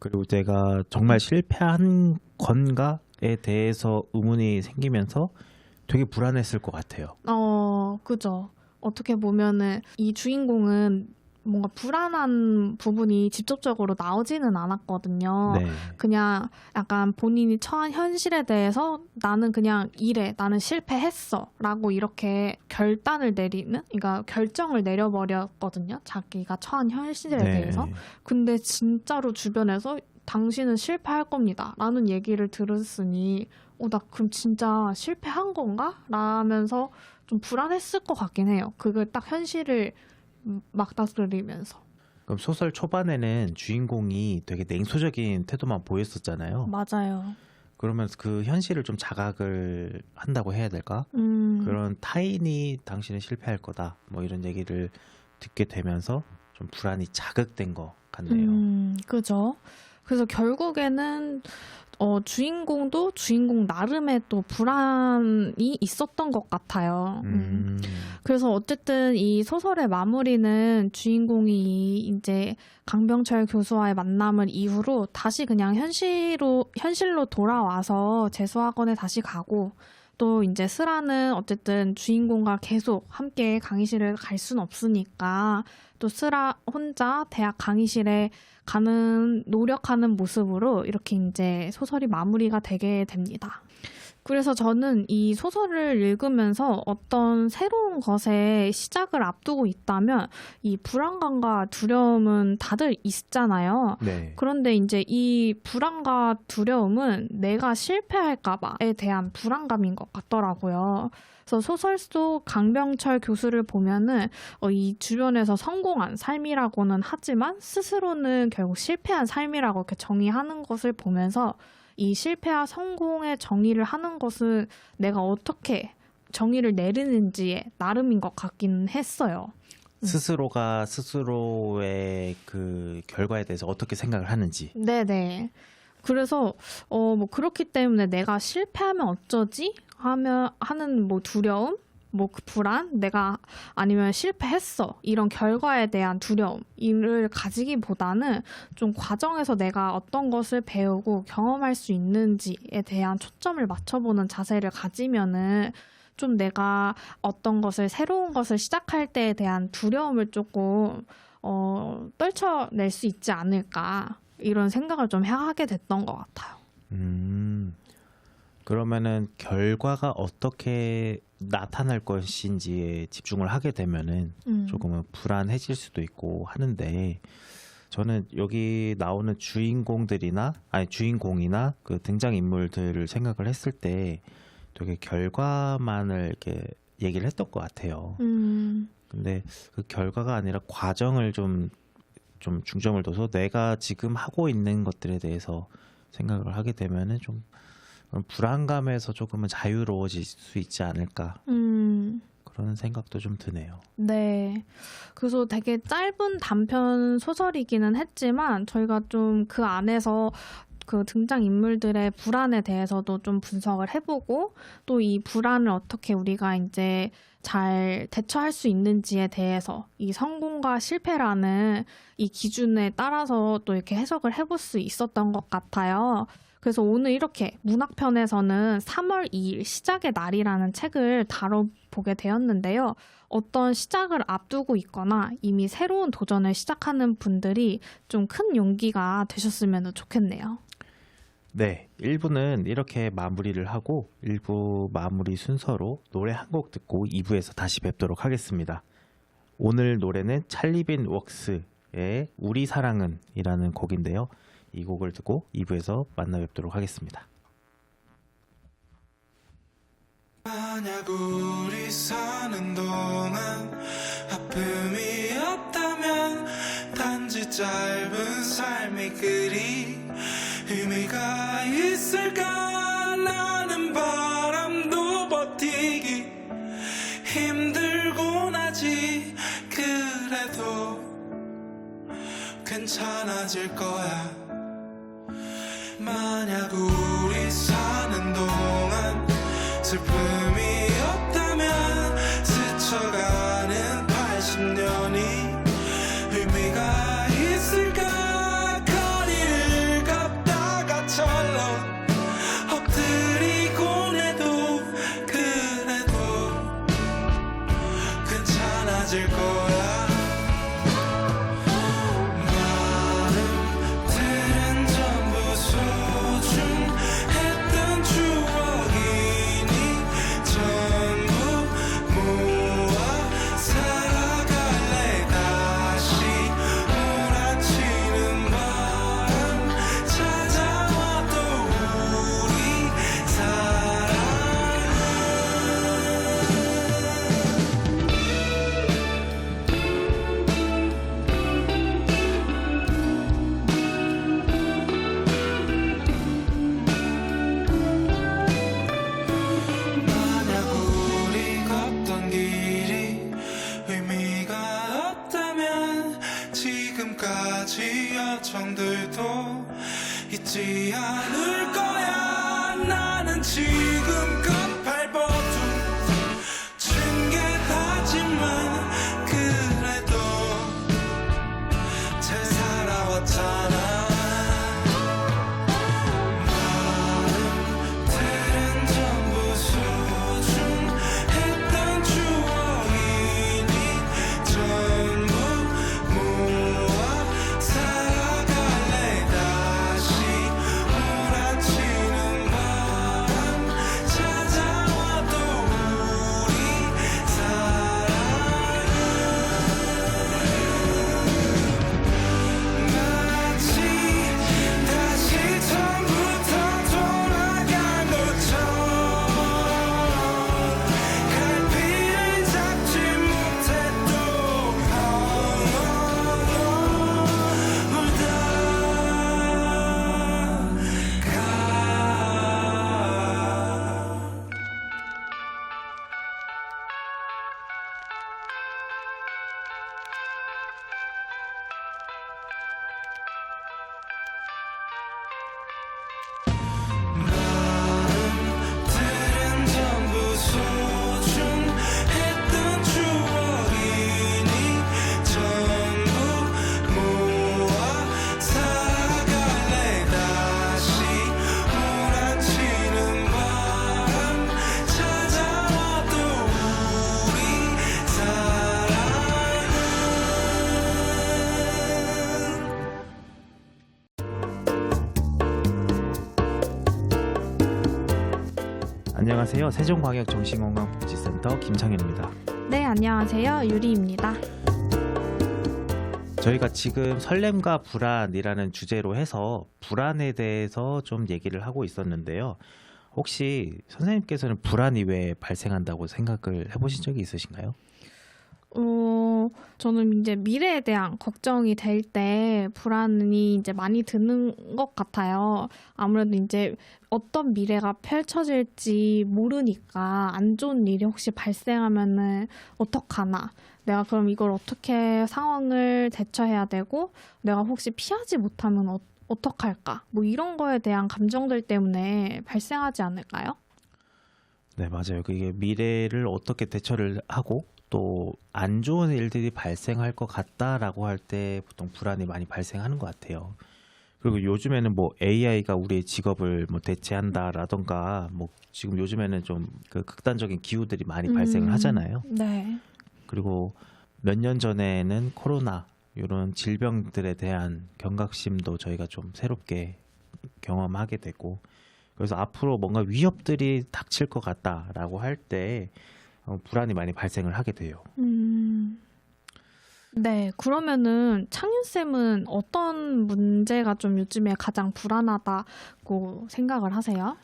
B: 그리고 제가 정말 실패한 건가에 대해서 의문이 생기면서 되게 불안했을 것 같아요.
A: 그죠. 어떻게 보면은 이 주인공은 뭔가 불안한 부분이 직접적으로 나오지는 않았거든요.
B: 네.
A: 그냥 약간 본인이 처한 현실에 대해서 나는 그냥 이래, 나는 실패했어 라고 이렇게 그러니까 결정을 내려버렸거든요. 자기가 처한 현실에 대해서. 근데 진짜로 주변에서 당신은 실패할 겁니다 라는 얘기를 들었으니 나 그럼 진짜 실패한 건가? 라면서 좀 불안했을 것 같긴 해요. 그걸 딱 현실을 막다스리면서.
B: 그럼 소설 초반에는 주인공이 되게 냉소적인 태도만 보였었잖아요.
A: 맞아요.
B: 그러면 그 현실을 좀 자각을 한다고 해야 될까? 그런 타인이 당신은 실패할 거다. 뭐 이런 얘기를 듣게 되면서 좀 불안이 자극된 것 같네요.
A: 그죠. 그래서 결국에는 주인공도 주인공 나름의 또 불안이 있었던 것 같아요. 그래서 어쨌든 이 소설의 마무리는 주인공이 이제 강병철 교수와의 만남을 이후로 다시 그냥 현실로 돌아와서 재수학원에 다시 가고 또 이제 스라는 어쨌든 주인공과 계속 함께 강의실을 갈 순 없으니까 또 스라 혼자 대학 강의실에 노력하는 모습으로 이렇게 이제 소설이 마무리가 되게 됩니다. 그래서 저는 이 소설을 읽으면서 어떤 새로운 것의 시작을 앞두고 있다면 이 불안감과 두려움은 다들 있잖아요.
B: 네.
A: 그런데 이제 이 불안과 두려움은 내가 실패할까봐에 대한 불안감인 것 같더라고요. 그래서 소설 속 강병철 교수를 보면은 이 주변에서 성공한 삶이라고는 하지만 스스로는 결국 실패한 삶이라고 이렇게 정의하는 것을 보면서 이 실패와 성공의 정의를 하는 것은 내가 어떻게 정의를 내리는지의 나름인 것 같긴 했어요.
B: 스스로가 스스로의 그 결과에 대해서 어떻게 생각을 하는지.
A: 네네. 그래서 뭐 그렇기 때문에 내가 실패하면 어쩌지? 하는 뭐 두려움, 뭐 그 불안, 내가 아니면 실패했어 이런 결과에 대한 두려움을 가지기보다는 좀 과정에서 내가 어떤 것을 배우고 경험할 수 있는지에 대한 초점을 맞춰보는 자세를 가지면은 좀 내가 어떤 것을 새로운 것을 시작할 때에 대한 두려움을 조금 떨쳐낼 수 있지 않을까 이런 생각을 좀 하게 됐던 것 같아요.
B: 그러면은 결과가 어떻게 나타날 것인지에 집중을 하게 되면은 조금은 불안해질 수도 있고 하는데 저는 여기 나오는 주인공이나 그 등장인물들을 생각을 했을 때 되게 결과만을 이렇게 얘기를 했던 것 같아요. 근데 그 결과가 아니라 과정을 좀 중점을 둬서 내가 지금 하고 있는 것들에 대해서 생각을 하게 되면은 좀 불안감에서 조금은 자유로워질 수 있지 않을까 그런 생각도 좀 드네요.
A: 네. 그래서 되게 짧은 단편 소설이기는 했지만 저희가 좀 그 안에서 그 등장인물들의 불안에 대해서도 좀 분석을 해보고 또 이 불안을 어떻게 우리가 이제 잘 대처할 수 있는지에 대해서 이 성공과 실패라는 이 기준에 따라서 또 이렇게 해석을 해볼 수 있었던 것 같아요. 그래서 오늘 이렇게 문학편에서는 3월 2일 시작의 날이라는 책을 다뤄보게 되었는데요. 어떤 시작을 앞두고 있거나 이미 새로운 도전을 시작하는 분들이 좀 큰 용기가 되셨으면 좋겠네요.
B: 네, 1부는 이렇게 마무리를 하고 1부 마무리 순서로 노래 한 곡 듣고 2부에서 다시 뵙도록 하겠습니다. 오늘 노래는 찰리빈 웍스의 우리 사랑은 이라는 곡인데요. 이 곡을 듣고 2부에서 만나 뵙도록 하겠습니다.
C: 만약 우리 사는 동안 아픔이 없다면 단지 짧은 삶이 그리 의미가 있을까. 나는 바람도 버티기 힘들곤 하지. 그래도 괜찮아질 거야. 만약 우리 사는 동안 슬픔이 없다면 스쳐가는 80년이 의미가 있을까. 거리를 걷다가 철렁 엎드리곤 해도 그래 나는 지금껏 밟아둔 징계하지만 그래도 잘 살아왔잖아. 마음들은 전부 소중했던 추억이니 전부 모아 살아갈래. 다시 몰아치는 바람 찾아와도 우리 사랑은 마치 다시 처음부터 돌아간 것처럼 갈피를 잡지 못해 또 울다 가. 마음들은 전부 소중했던 추억이니 전부 모아 살아갈래. 다시 몰아치는 바람 찾아와도 우리 사랑은.
B: 안녕하세요. 세종광역정신건강복지센터 김창현입니다.
A: 네, 안녕하세요. 유리입니다.
B: 저희가 지금 설렘과 불안이라는 주제로 해서 불안에 대해서 좀 얘기를 하고 있었는데요. 혹시 선생님께서는 불안이 왜 발생한다고 생각을 해보신 적이 있으신가요?
A: 저는 이제 미래에 대한 걱정이 될 때 불안이 이제 많이 드는 것 같아요. 아무래도 이제 어떤 미래가 펼쳐질지 모르니까 안 좋은 일이 혹시 발생하면은 어떡하나. 내가 그럼 이걸 어떻게 상황을 대처해야 되고 내가 혹시 피하지 못하면 어떡할까? 뭐 이런 거에 대한 감정들 때문에 발생하지 않을까요?
B: 네, 맞아요. 그게 미래를 어떻게 대처를 하고 또 안 좋은 일들이 발생할 것 같다라고 할 때 보통 불안이 많이 발생하는 것 같아요. 그리고 요즘에는 뭐 AI가 우리의 직업을 뭐 대체한다라던가 뭐 지금 요즘에는 좀 그 극단적인 기후들이 많이 발생을 하잖아요.
A: 네.
B: 그리고 몇 년 전에는 코로나 이런 질병들에 대한 경각심도 저희가 좀 새롭게 경험하게 되고 그래서 앞으로 뭔가 위협들이 닥칠 것 같다라고 할 때 불안이 많이 발생을 하게 돼요.
A: 네, 그러면은 창윤 쌤은 어떤 문제가 좀 요즘에 가장 불안하다고 생각을 하세요?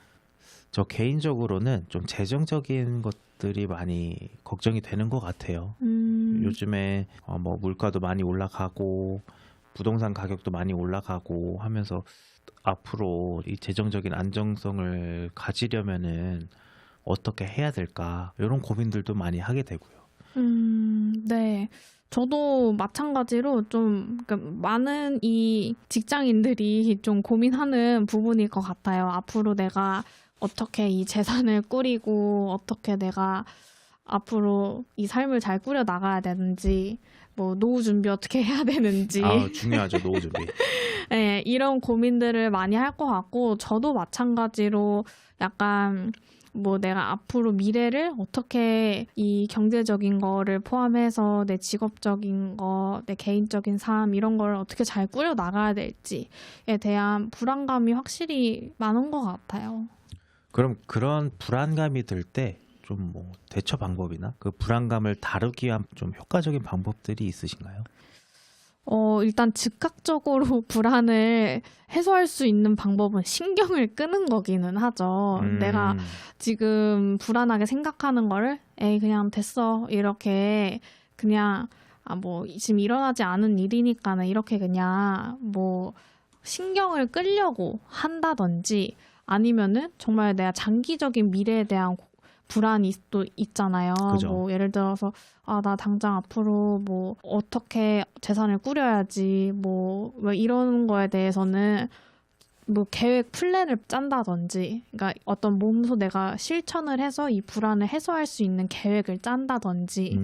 B: 저 개인적으로는 좀 재정적인 것들이 많이 걱정이 되는 것 같아요. 요즘에 뭐 물가도 많이 올라가고 부동산 가격도 많이 올라가고 하면서 앞으로 이 재정적인 안정성을 가지려면은 어떻게 해야 될까 이런 고민들도 많이 하게 되고요.
A: 네. 저도 마찬가지로 좀 많은 이 직장인들이 좀 고민하는 부분일 것 같아요. 앞으로 내가 어떻게 이 재산을 꾸리고 어떻게 내가 앞으로 이 삶을 잘 꾸려 나가야 되는지 뭐 노후 준비 어떻게 해야 되는지
B: 중요하죠. 노후 준비.
A: 네, 이런 고민들을 많이 할 것 같고 저도 마찬가지로 약간 뭐 내가 앞으로 미래를 어떻게 이 경제적인 거를 포함해서 내 직업적인 거, 내 개인적인 삶 이런 걸 어떻게 잘 꾸려 나가야 될지에 대한 불안감이 확실히 많은 것 같아요.
B: 그럼 그런 불안감이 들 때 좀 뭐 대처 방법이나 그 불안감을 다루기 위한 좀 효과적인 방법들이 있으신가요?
A: 일단 즉각적으로 불안을 해소할 수 있는 방법은 신경을 끄는 거기는 하죠. 내가 지금 불안하게 생각하는 거를 에이 그냥 됐어 이렇게 그냥 뭐 지금 일어나지 않은 일이니까는 이렇게 그냥 뭐 신경을 끌려고 한다든지 아니면은 정말 내가 장기적인 미래에 대한 불안이 또 있잖아요.
B: 그죠.
A: 뭐 예를 들어서 나 당장 앞으로 뭐 어떻게 재산을 꾸려야지 뭐 이런 거에 대해서는 뭐 계획 플랜을 짠다든지, 그러니까 어떤 몸소 내가 실천을 해서 이 불안을 해소할 수 있는 계획을 짠다든지,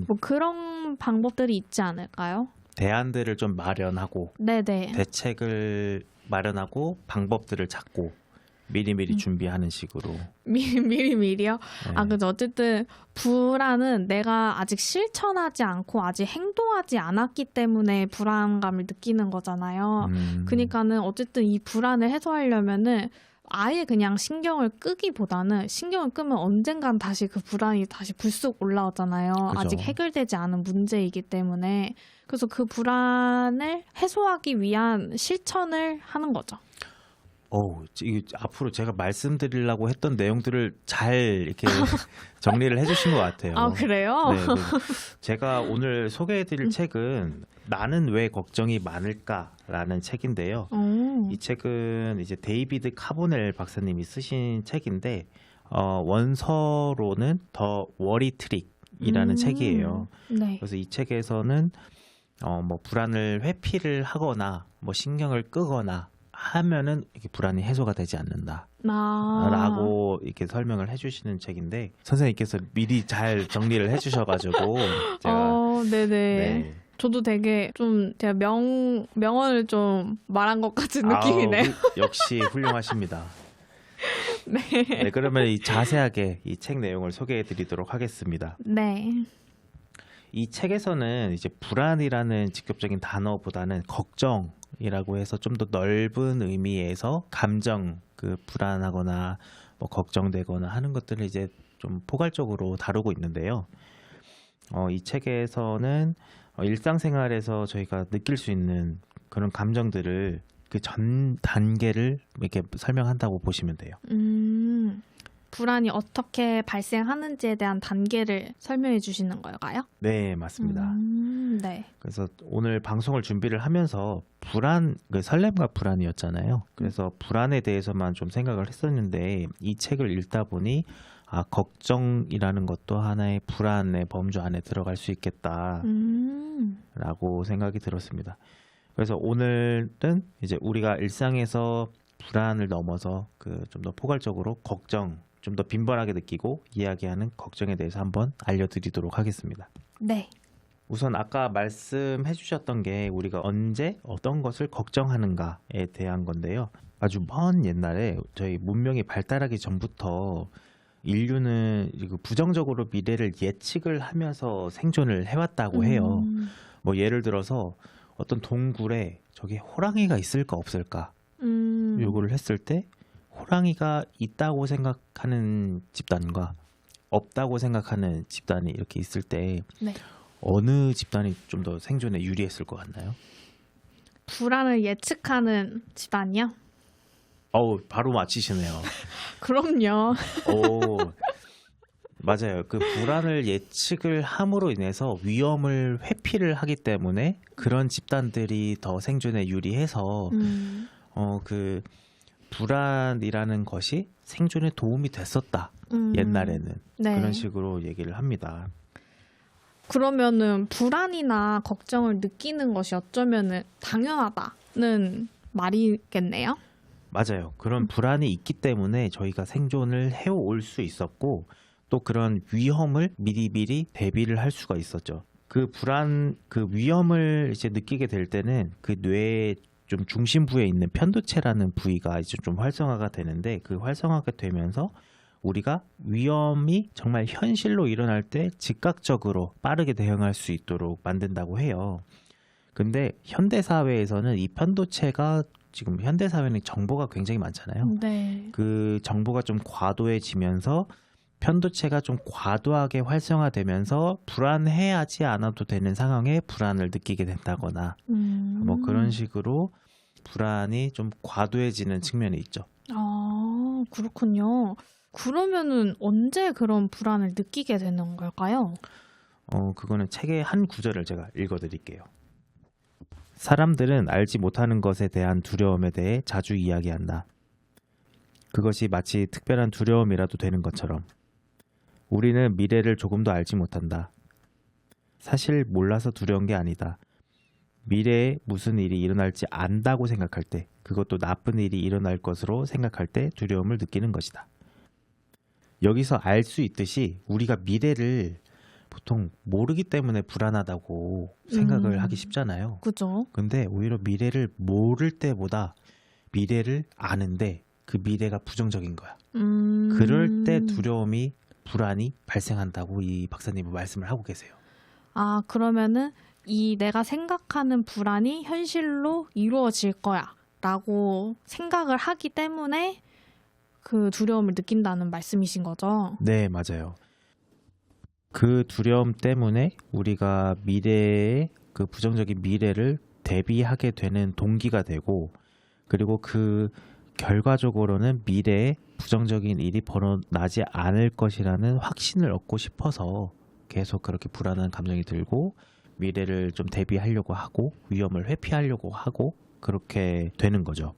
A: 뭐 그런 방법들이 있지 않을까요?
B: 대안들을 좀 마련하고
A: 네네.
B: 대책을 마련하고 방법들을 찾고 미리미리 준비하는 식으로.
A: 미리미리요?
B: 네.
A: 아, 그죠. 어쨌든 불안은 내가 아직 실천하지 않고 아직 행동하지 않았기 때문에 불안감을 느끼는 거잖아요. 그러니까는 어쨌든 이 불안을 해소하려면은 아예 그냥 신경을 끄기보다는 신경을 끄면 언젠간 다시 그 불안이 다시 불쑥 올라오잖아요.
B: 그죠.
A: 아직 해결되지 않은 문제이기 때문에. 그래서 그 불안을 해소하기 위한 실천을 하는 거죠.
B: 앞으로 제가 말씀드리려고 했던 내용들을 잘 이렇게 정리를 해주신 것 같아요.
A: 아, 그래요?
B: 네, 네. 제가 오늘 소개해드릴 책은 나는 왜 걱정이 많을까라는 책인데요. 이 책은 이제 데이비드 카보넬 박사님이 쓰신 책인데 원서로는 더 워리 트릭이라는 책이에요.
A: 네.
B: 그래서 이 책에서는 뭐 불안을 회피를 하거나 뭐 신경을 끄거나 하면은 이게 불안이 해소가 되지 않는다라고 이렇게 설명을 해주시는 책인데 선생님께서 미리 잘 정리를 해주셔가지고 제가
A: 네네.
B: 네.
A: 저도 되게 좀 제가 명언을 좀 말한 것 같은 느낌이네요.
B: 역시 훌륭하십니다. 네, 그러면 자세하게 이 책 내용을 소개해드리도록 하겠습니다.
A: 네.
B: 이 책에서는 이제 불안이라는 직접적인 단어보다는 걱정이라고 해서 좀 더 넓은 의미에서 감정, 그 불안하거나 뭐 걱정되거나 하는 것들을 이제 좀 포괄적으로 다루고 있는데요. 이 책에서는 일상생활에서 저희가 느낄 수 있는 그런 감정들을 그 전 단계를 이렇게 설명한다고 보시면 돼요.
A: 불안이 어떻게 발생하는지에 대한 단계를 설명해 주시는 걸까요?
B: 네, 맞습니다.
A: 네.
B: 그래서 오늘 방송을 준비를 하면서 설렘과 불안이었잖아요. 그래서 불안에 대해서만 좀 생각을 했었는데 이 책을 읽다 보니 걱정이라는 것도 하나의 불안의 범주 안에 들어갈 수 있겠다라고 생각이 들었습니다. 그래서 오늘은 이제 우리가 일상에서 불안을 넘어서 그 좀 더 포괄적으로 걱정, 좀 더 빈번하게 느끼고 이야기하는 걱정에 대해서 한번 알려드리도록 하겠습니다.
A: 네.
B: 우선 아까 말씀해 주셨던 게 우리가 언제 어떤 것을 걱정하는가에 대한 건데요. 아주 먼 옛날에 저희 문명이 발달하기 전부터 인류는 부정적으로 미래를 예측을 하면서 생존을 해왔다고 해요. 뭐 예를 들어서 어떤 동굴에 저기 호랑이가 있을까 없을까 요구를 했을 때 호랑이가 있다고 생각하는 집단과 없다고 생각하는 집단이 이렇게 있을 때
A: 네.
B: 어느 집단이 좀 더 생존에 유리했을 것 같나요?
A: 불안을 예측하는 집단이요?
B: 바로 맞히시네요.
A: 그럼요.
B: 맞아요. 그 불안을 예측을 함으로 인해서 위험을 회피를 하기 때문에 그런 집단들이 더 생존에 유리해서 그 불안이라는 것이 생존에 도움이 됐었다. 옛날에는
A: 네.
B: 그런 식으로 얘기를 합니다.
A: 그러면은 불안이나 걱정을 느끼는 것이 어쩌면은 당연하다는 말이겠네요.
B: 맞아요. 그런 불안이 있기 때문에 저희가 생존을 해올 수 있었고 또 그런 위험을 미리미리 대비를 할 수가 있었죠. 그 위험을 이제 느끼게 될 때는 그 뇌의 좀 중심부에 있는 편도체라는 부위가 이제 좀 활성화가 되는데 그 활성화가 되면서 우리가 위험이 정말 현실로 일어날 때 즉각적으로 빠르게 대응할 수 있도록 만든다고 해요. 근데 현대사회에서는 이 편도체가 지금 현대사회는 정보가 굉장히 많잖아요.
A: 네.
B: 그 정보가 좀 과도해지면서 편도체가 좀 과도하게 활성화되면서 불안해하지 않아도 되는 상황에 불안을 느끼게 된다거나 뭐 그런 식으로 불안이 좀 과도해지는 측면이 있죠.
A: 아, 그렇군요. 그러면은 언제 그런 불안을 느끼게 되는 걸까요?
B: 그거는 책의 한 구절을 제가 읽어드릴게요. 사람들은 알지 못하는 것에 대한 두려움에 대해 자주 이야기한다. 그것이 마치 특별한 두려움이라도 되는 것처럼. 우리는 미래를 조금도 알지 못한다. 사실 몰라서 두려운 게 아니다. 미래에 무슨 일이 일어날지 안다고 생각할 때 그것도 나쁜 일이 일어날 것으로 생각할 때 두려움을 느끼는 것이다. 여기서 알 수 있듯이 우리가 미래를 보통 모르기 때문에 불안하다고 생각을 하기 쉽잖아요.
A: 그죠?
B: 근데 오히려 미래를 모를 때보다 미래를 아는데 그 미래가 부정적인 거야. 그럴 때 두려움이, 불안이 발생한다고 이 박사님은 말씀을 하고 계세요.
A: 아, 그러면은 이 내가 생각하는 불안이 현실로 이루어질 거야 라고 생각을 하기 때문에 그 두려움을 느낀다는 말씀이신 거죠?
B: 네, 맞아요. 그 두려움 때문에 우리가 미래의 그 부정적인 미래를 대비하게 되는 동기가 되고, 그리고 그 결과적으로는 미래에 부정적인 일이 벌어나지 않을 것이라는 확신을 얻고 싶어서 계속 그렇게 불안한 감정이 들고 미래를 좀 대비하려고 하고 위험을 회피하려고 하고 그렇게 되는 거죠.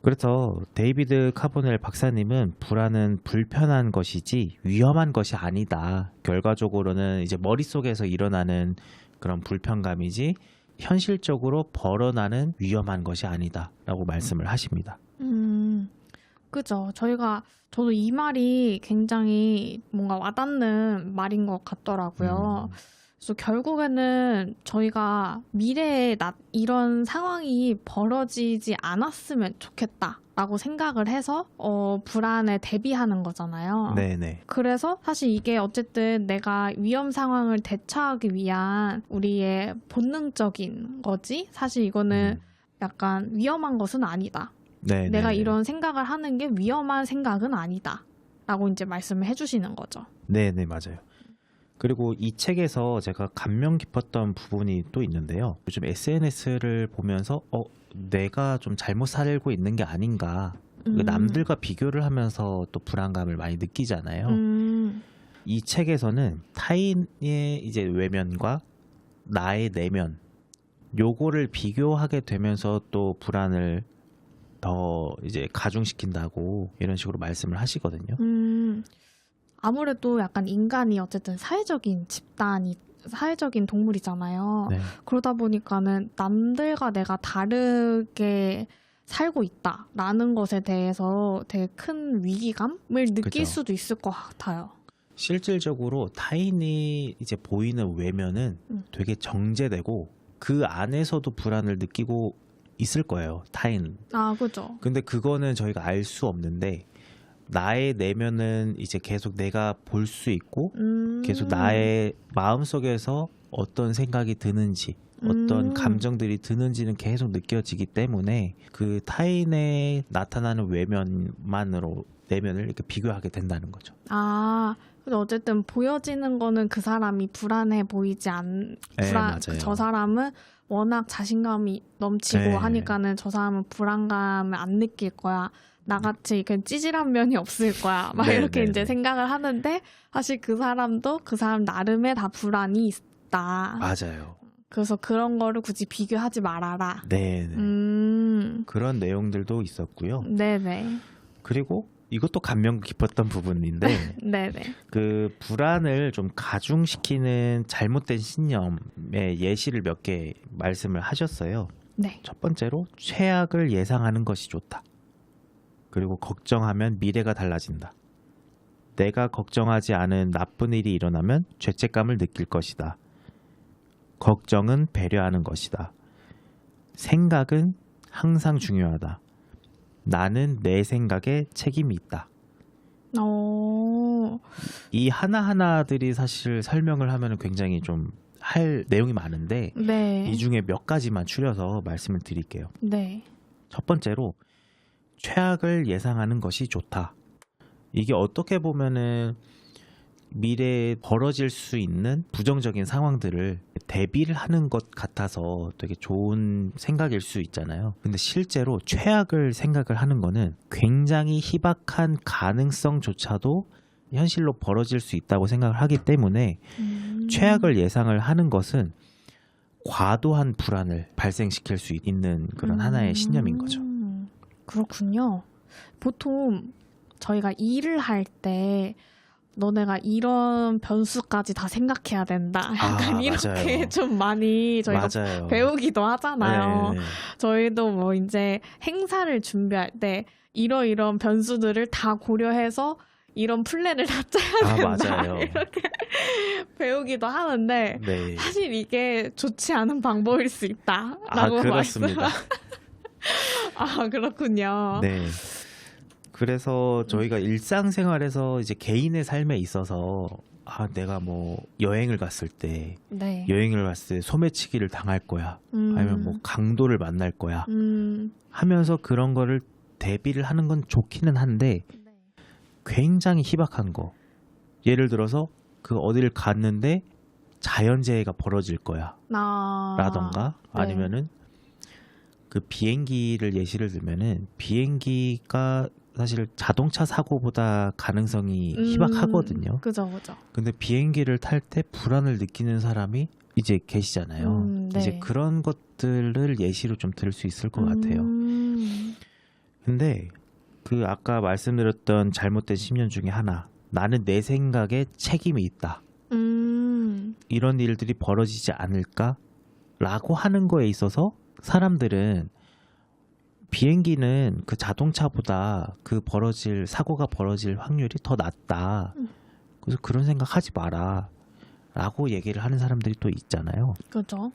B: 그래서 데이비드 카보넬 박사님은 불안은 불편한 것이지 위험한 것이 아니다. 결과적으로는 이제 머릿속에서 일어나는 그런 불편감이지 현실적으로 벌어나는 위험한 것이 아니다 라고 말씀을 하십니다.
A: 그죠. 저도 이 말이 굉장히 뭔가 와닿는 말인 것 같더라고요. 그래서 결국에는 저희가 미래에 이런 상황이 벌어지지 않았으면 좋겠다라고 생각을 해서 불안에 대비하는 거잖아요.
B: 네네.
A: 그래서 사실 이게 어쨌든 내가 위험 상황을 대처하기 위한 우리의 본능적인 거지. 사실 이거는 약간 위험한 것은 아니다.
B: 네,
A: 내가
B: 네.
A: 이런 생각을 하는 게 위험한 생각은 아니다. 라고 이제 말씀을 해주시는 거죠.
B: 네네, 맞아요. 그리고 이 책에서 제가 감명 깊었던 부분이 또 있는데요. 요즘 SNS를 보면서 내가 좀 잘못 살고 있는 게 아닌가. 남들과 비교를 하면서 또 불안감을 많이 느끼잖아요. 이 책에서는 타인의 이제 외면과 나의 내면, 요거를 비교하게 되면서 또 불안을 더 이제 가중시킨다고 이런 식으로 말씀을 하시거든요.
A: 아무래도 약간 인간이 어쨌든 사회적인 동물이잖아요.
B: 네.
A: 그러다 보니까는 남들과 내가 다르게 살고 있다라는 것에 대해서 되게 큰 위기감을 느낄
B: 그죠.
A: 수도 있을 것 같아요.
B: 실질적으로 타인이 이제 보이는 외면은 되게 정제되고 그 안에서도 불안을 느끼고 있을 거예요. 타인.
A: 아, 그죠.
B: 근데 그거는 저희가 알 수 없는데 나의 내면은 이제 계속 내가 볼 수 있고 계속 나의 마음속에서 어떤 생각이 드는지 어떤 감정들이 드는지는 계속 느껴지기 때문에 그 타인의 나타나는 외면만으로 내면을 이렇게 비교하게 된다는 거죠.
A: 아, 근데 어쨌든 보여지는 거는 그 사람이 불안해 보이지
B: 네, 맞아요.
A: 저 사람은 워낙 자신감이 넘치고
B: 네.
A: 하니까는 저 사람은 불안감을 안 느낄 거야. 나같이 그 찌질한 면이 없을 거야. 막
B: 네,
A: 이렇게
B: 네,
A: 이제
B: 네.
A: 생각을 하는데 사실 그 사람도 그 사람 나름의 다 불안이 있다.
B: 맞아요.
A: 그래서 그런 거를 굳이 비교하지 말아라.
B: 네. 그런 내용들도 있었고요.
A: 네네.
B: 그리고 이것도 감명 깊었던 부분인데
A: 네네.
B: 그 불안을 좀 가중시키는 잘못된 신념의 예시를 몇 개 말씀을 하셨어요.
A: 네.
B: 첫 번째로 최악을 예상하는 것이 좋다. 그리고 걱정하면 미래가 달라진다. 내가 걱정하지 않은 나쁜 일이 일어나면 죄책감을 느낄 것이다. 걱정은 배려하는 것이다. 생각은 항상 중요하다. 나는 내 생각에 책임이 있다. 이 하나하나들이 사실 설명을 하면 굉장히 좀 할 내용이 많은데
A: 네.
B: 이 중에 몇 가지만 추려서 말씀을 드릴게요.
A: 네.
B: 첫 번째로 최악을 예상하는 것이 좋다. 이게 어떻게 보면은 미래에 벌어질 수 있는 부정적인 상황들을 대비를 하는 것 같아서 되게 좋은 생각일 수 있잖아요. 근데 실제로 최악을 생각을 하는 거는 굉장히 희박한 가능성조차도 현실로 벌어질 수 있다고 생각을 하기 때문에 최악을 예상을 하는 것은 과도한 불안을 발생시킬 수 있는 그런 하나의 신념인 거죠.
A: 그렇군요. 보통 저희가 일을 할 때 너네가 이런 변수까지 다 생각해야 된다. 약간 이렇게
B: 맞아요.
A: 좀 많이 저희가
B: 맞아요.
A: 배우기도 하잖아요.
B: 네.
A: 저희도 뭐 이제 행사를 준비할 때 이런 변수들을 다 고려해서 이런 플랜을 다 짜야 된다.
B: 맞아요.
A: 이렇게 배우기도 하는데
B: 네.
A: 사실 이게 좋지 않은 방법일 수 있다라고
B: 그렇습니다.
A: 아, 그렇군요.
B: 네. 그래서 저희가 일상생활에서 이제 개인의 삶에 있어서 내가 뭐 여행을 갔을 때
A: 네.
B: 소매치기를 당할 거야. 아니면 뭐 강도를 만날 거야. 하면서 그런 거를 대비를 하는 건 좋기는 한데 굉장히 희박한 거. 예를 들어서 그 어디를 갔는데 자연재해가 벌어질 거야. 라던가
A: 네.
B: 아니면은 그 비행기를 예시를 들면은 비행기가 사실 자동차 사고보다 가능성이 희박하거든요.
A: 그죠.
B: 근데 비행기를 탈 때 불안을 느끼는 사람이 이제 계시잖아요.
A: 네.
B: 이제 그런 것들을 예시로 좀 들을 수 있을 것 같아요. 근데 그 아까 말씀드렸던 잘못된 신념 중에 하나, 나는 내 생각에 책임이 있다. 이런 일들이 벌어지지 않을까라고 하는 거에 있어서 사람들은 비행기는 그 자동차보다 그 사고가 벌어질 확률이 더 낮다. 그래서 그런 생각하지 마라. 라고 얘기를 하는 사람들이 또 있잖아요.
A: 그죠.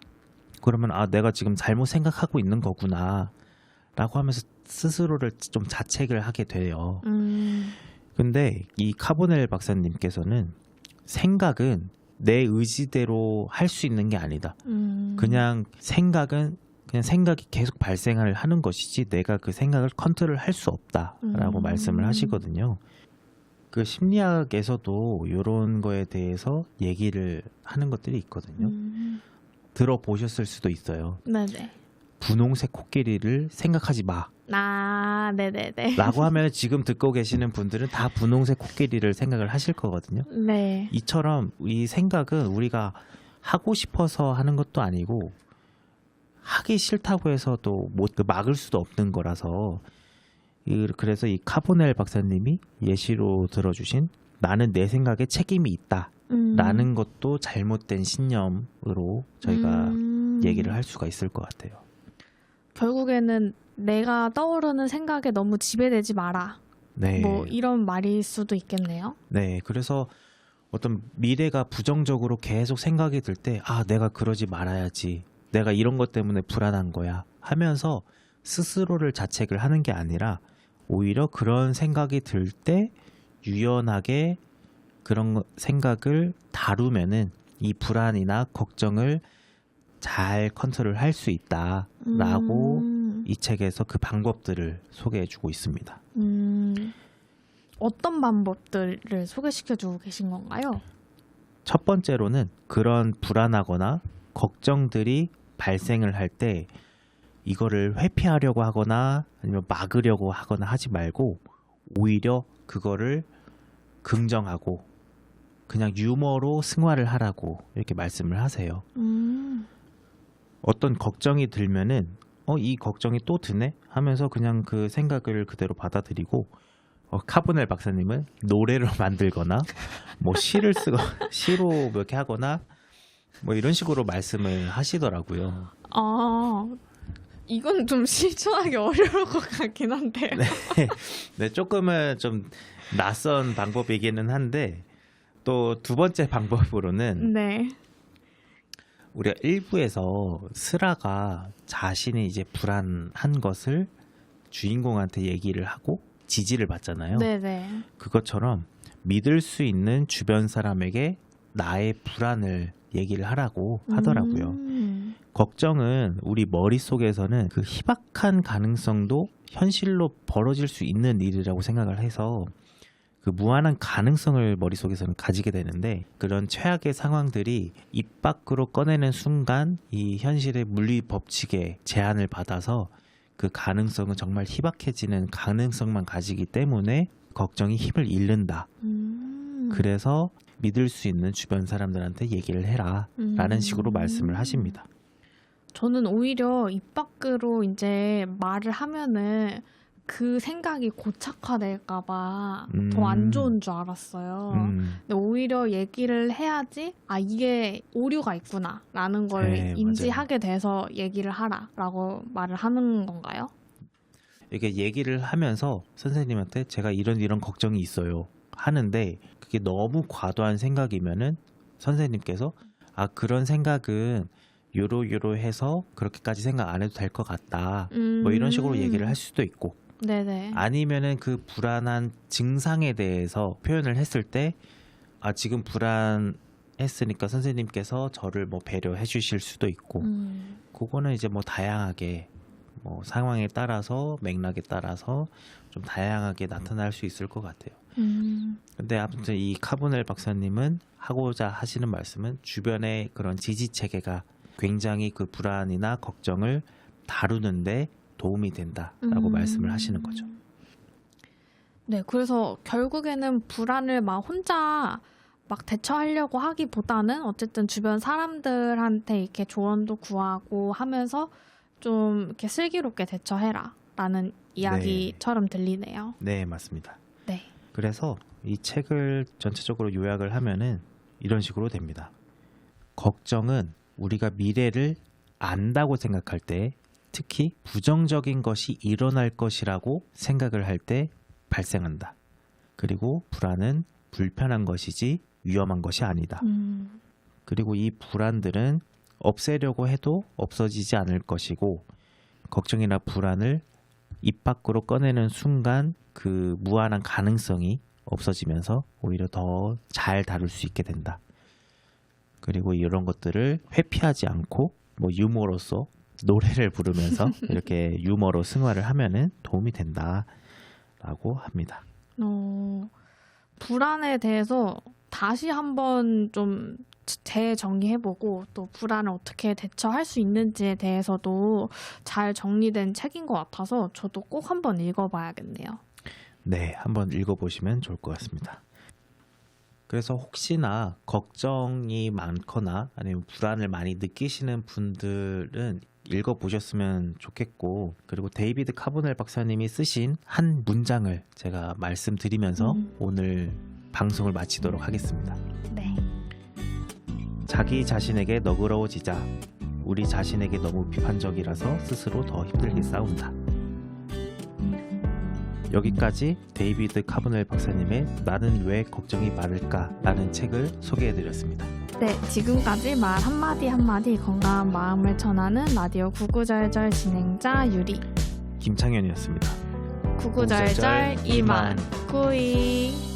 B: 그러면 내가 지금 잘못 생각하고 있는 거구나. 라고 하면서 스스로를 좀 자책을 하게 돼요. 근데 이 카보넬 박사님께서는 생각은 내 의지대로 할 수 있는 게 아니다. 그냥 생각이 계속 발생을 하는 것이지 내가 그 생각을 컨트롤 할 수 없다라고 말씀을 하시거든요. 그 심리학에서도 이런 거에 대해서 얘기를 하는 것들이 있거든요. 들어보셨을 수도 있어요.
A: 네네.
B: 분홍색 코끼리를 생각하지 마.
A: 네네네.
B: 라고 하면 지금 듣고 계시는 분들은 다 분홍색 코끼리를 생각을 하실 거거든요.
A: 네.
B: 이처럼 이 생각은 우리가 하고 싶어서 하는 것도 아니고 하기 싫다고 해서 또 막을 수도 없는 거라서 그래서 이 카보넬 박사님이 예시로 들어주신 나는 내 생각에 책임이 있다 라는 것도 잘못된 신념으로 저희가 얘기를 할 수가 있을 것 같아요.
A: 결국에는 내가 떠오르는 생각에 너무 지배되지 마라.
B: 네.
A: 뭐 이런 말일 수도 있겠네요.
B: 네. 그래서 어떤 미래가 부정적으로 계속 생각이 들 때 내가 그러지 말아야지. 내가 이런 것 때문에 불안한 거야 하면서 스스로를 자책을 하는 게 아니라 오히려 그런 생각이 들 때 유연하게 그런 생각을 다루면은 이 불안이나 걱정을 잘 컨트롤 할 수 있다라고 이 책에서 그 방법들을 소개해주고 있습니다.
A: 어떤 방법들을 소개시켜주고 계신 건가요?
B: 첫 번째로는 그런 불안하거나 걱정들이 발생을 할 때 이거를 회피하려고 하거나 아니면 막으려고 하거나 하지 말고 오히려 그거를 긍정하고 그냥 유머로 승화를 하라고 이렇게 말씀을 하세요. 어떤 걱정이 들면은 이 걱정이 또 드네 하면서 그냥 그 생각을 그대로 받아들이고 카보넬 박사님은 노래로 만들거나 뭐 시를 쓰고 시로 뭐 이렇게 하거나 뭐 이런 식으로 말씀을 하시더라고요.
A: 이건 좀 실천하기 어려울 것 같긴 한데요.
B: 네, 조금은 좀 낯선 방법이기는 한데 또 두 번째 방법으로는
A: 네.
B: 우리가 일부에서 스라가 자신이 이제 불안한 것을 주인공한테 얘기를 하고 지지를 받잖아요.
A: 네네.
B: 그것처럼 믿을 수 있는 주변 사람에게 나의 불안을 얘기를 하라고 하더라고요. 걱정은 우리 머릿속에서는 그 희박한 가능성도 현실로 벌어질 수 있는 일이라고 생각을 해서 그 무한한 가능성을 머릿속에서는 가지게 되는데 그런 최악의 상황들이 입 밖으로 꺼내는 순간 이 현실의 물리 법칙에 제한을 받아서 그 가능성은 정말 희박해지는 가능성만 가지기 때문에 걱정이 힘을 잃는다. 그래서 믿을 수 있는 주변 사람들한테 얘기를 해라 라는 식으로 말씀을 하십니다.
A: 저는 오히려 입 밖으로 이제 말을 하면은 그 생각이 고착화될까봐
B: 음.
A: 더 안 좋은 줄 알았어요. 근데 오히려 얘기를 해야지 이게 오류가 있구나라는 걸
B: 네,
A: 인지하게 돼서 얘기를 하라라고 말을 하는 건가요?
B: 이렇게 얘기를 하면서 선생님한테 제가 이런 걱정이 있어요 하는데 그게 너무 과도한 생각이면은 선생님께서 그런 생각은 요로 해서 그렇게까지 생각 안 해도 될 것 같다. 뭐 이런 식으로 얘기를 할 수도 있고
A: 네네.
B: 아니면은 그 불안한 증상에 대해서 표현을 했을 때 지금 불안했으니까 선생님께서 저를 뭐 배려해 주실 수도 있고 그거는 이제 뭐 다양하게 뭐 상황에 따라서 맥락에 따라서 좀 다양하게 나타날 수 있을 것 같아요. 근데 아무튼 이 카보넬 박사님은 하고자 하시는 말씀은 주변의 그런 지지 체계가 굉장히 그 불안이나 걱정을 다루는데 도움이 된다라고 말씀을 하시는 거죠.
A: 네, 그래서 결국에는 불안을 막 혼자 막 대처하려고 하기보다는 어쨌든 주변 사람들한테 이렇게 조언도 구하고 하면서 좀 이렇게 슬기롭게 대처해라라는 이야기처럼 들리네요.
B: 네, 맞습니다.
A: 네.
B: 그래서 이 책을 전체적으로 요약을 하면은 이런 식으로 됩니다. 걱정은 우리가 미래를 안다고 생각할 때, 특히 부정적인 것이 일어날 것이라고 생각을 할 때 발생한다. 그리고 불안은 불편한 것이지 위험한 것이 아니다. 그리고 이 불안들은 없애려고 해도 없어지지 않을 것이고, 걱정이나 불안을 입 밖으로 꺼내는 순간 그 무한한 가능성이 없어지면서 오히려 더 잘 다룰 수 있게 된다. 그리고 이런 것들을 회피하지 않고 뭐 유머로서 노래를 부르면서 이렇게 유머로 승화를 하면은 도움이 된다라고 합니다.
A: 불안에 대해서 다시 한번 좀 재정리해보고 또 불안을 어떻게 대처할 수 있는지에 대해서도 잘 정리된 책인 것 같아서 저도 꼭 한번 읽어봐야겠네요.
B: 네, 한번 읽어보시면 좋을 것 같습니다. 그래서 혹시나 걱정이 많거나 아니면 불안을 많이 느끼시는 분들은 읽어보셨으면 좋겠고, 그리고 데이비드 카보넬 박사님이 쓰신 한 문장을 제가 말씀드리면서 오늘 방송을 마치도록 하겠습니다.
A: 네.
B: 자기 자신에게 너그러워지자. 우리 자신에게 너무 비판적이라서 스스로 더 힘들게 싸운다. 여기까지 데이비드 카보넬 박사님의 나는 왜 걱정이 많을까? 라는 책을 소개해드렸습니다.
A: 네, 지금까지 말 한마디 한마디 건강한 마음을 전하는 라디오 구구절절 진행자 유리
B: 김창현이었습니다.
A: 구구절절 이만 구이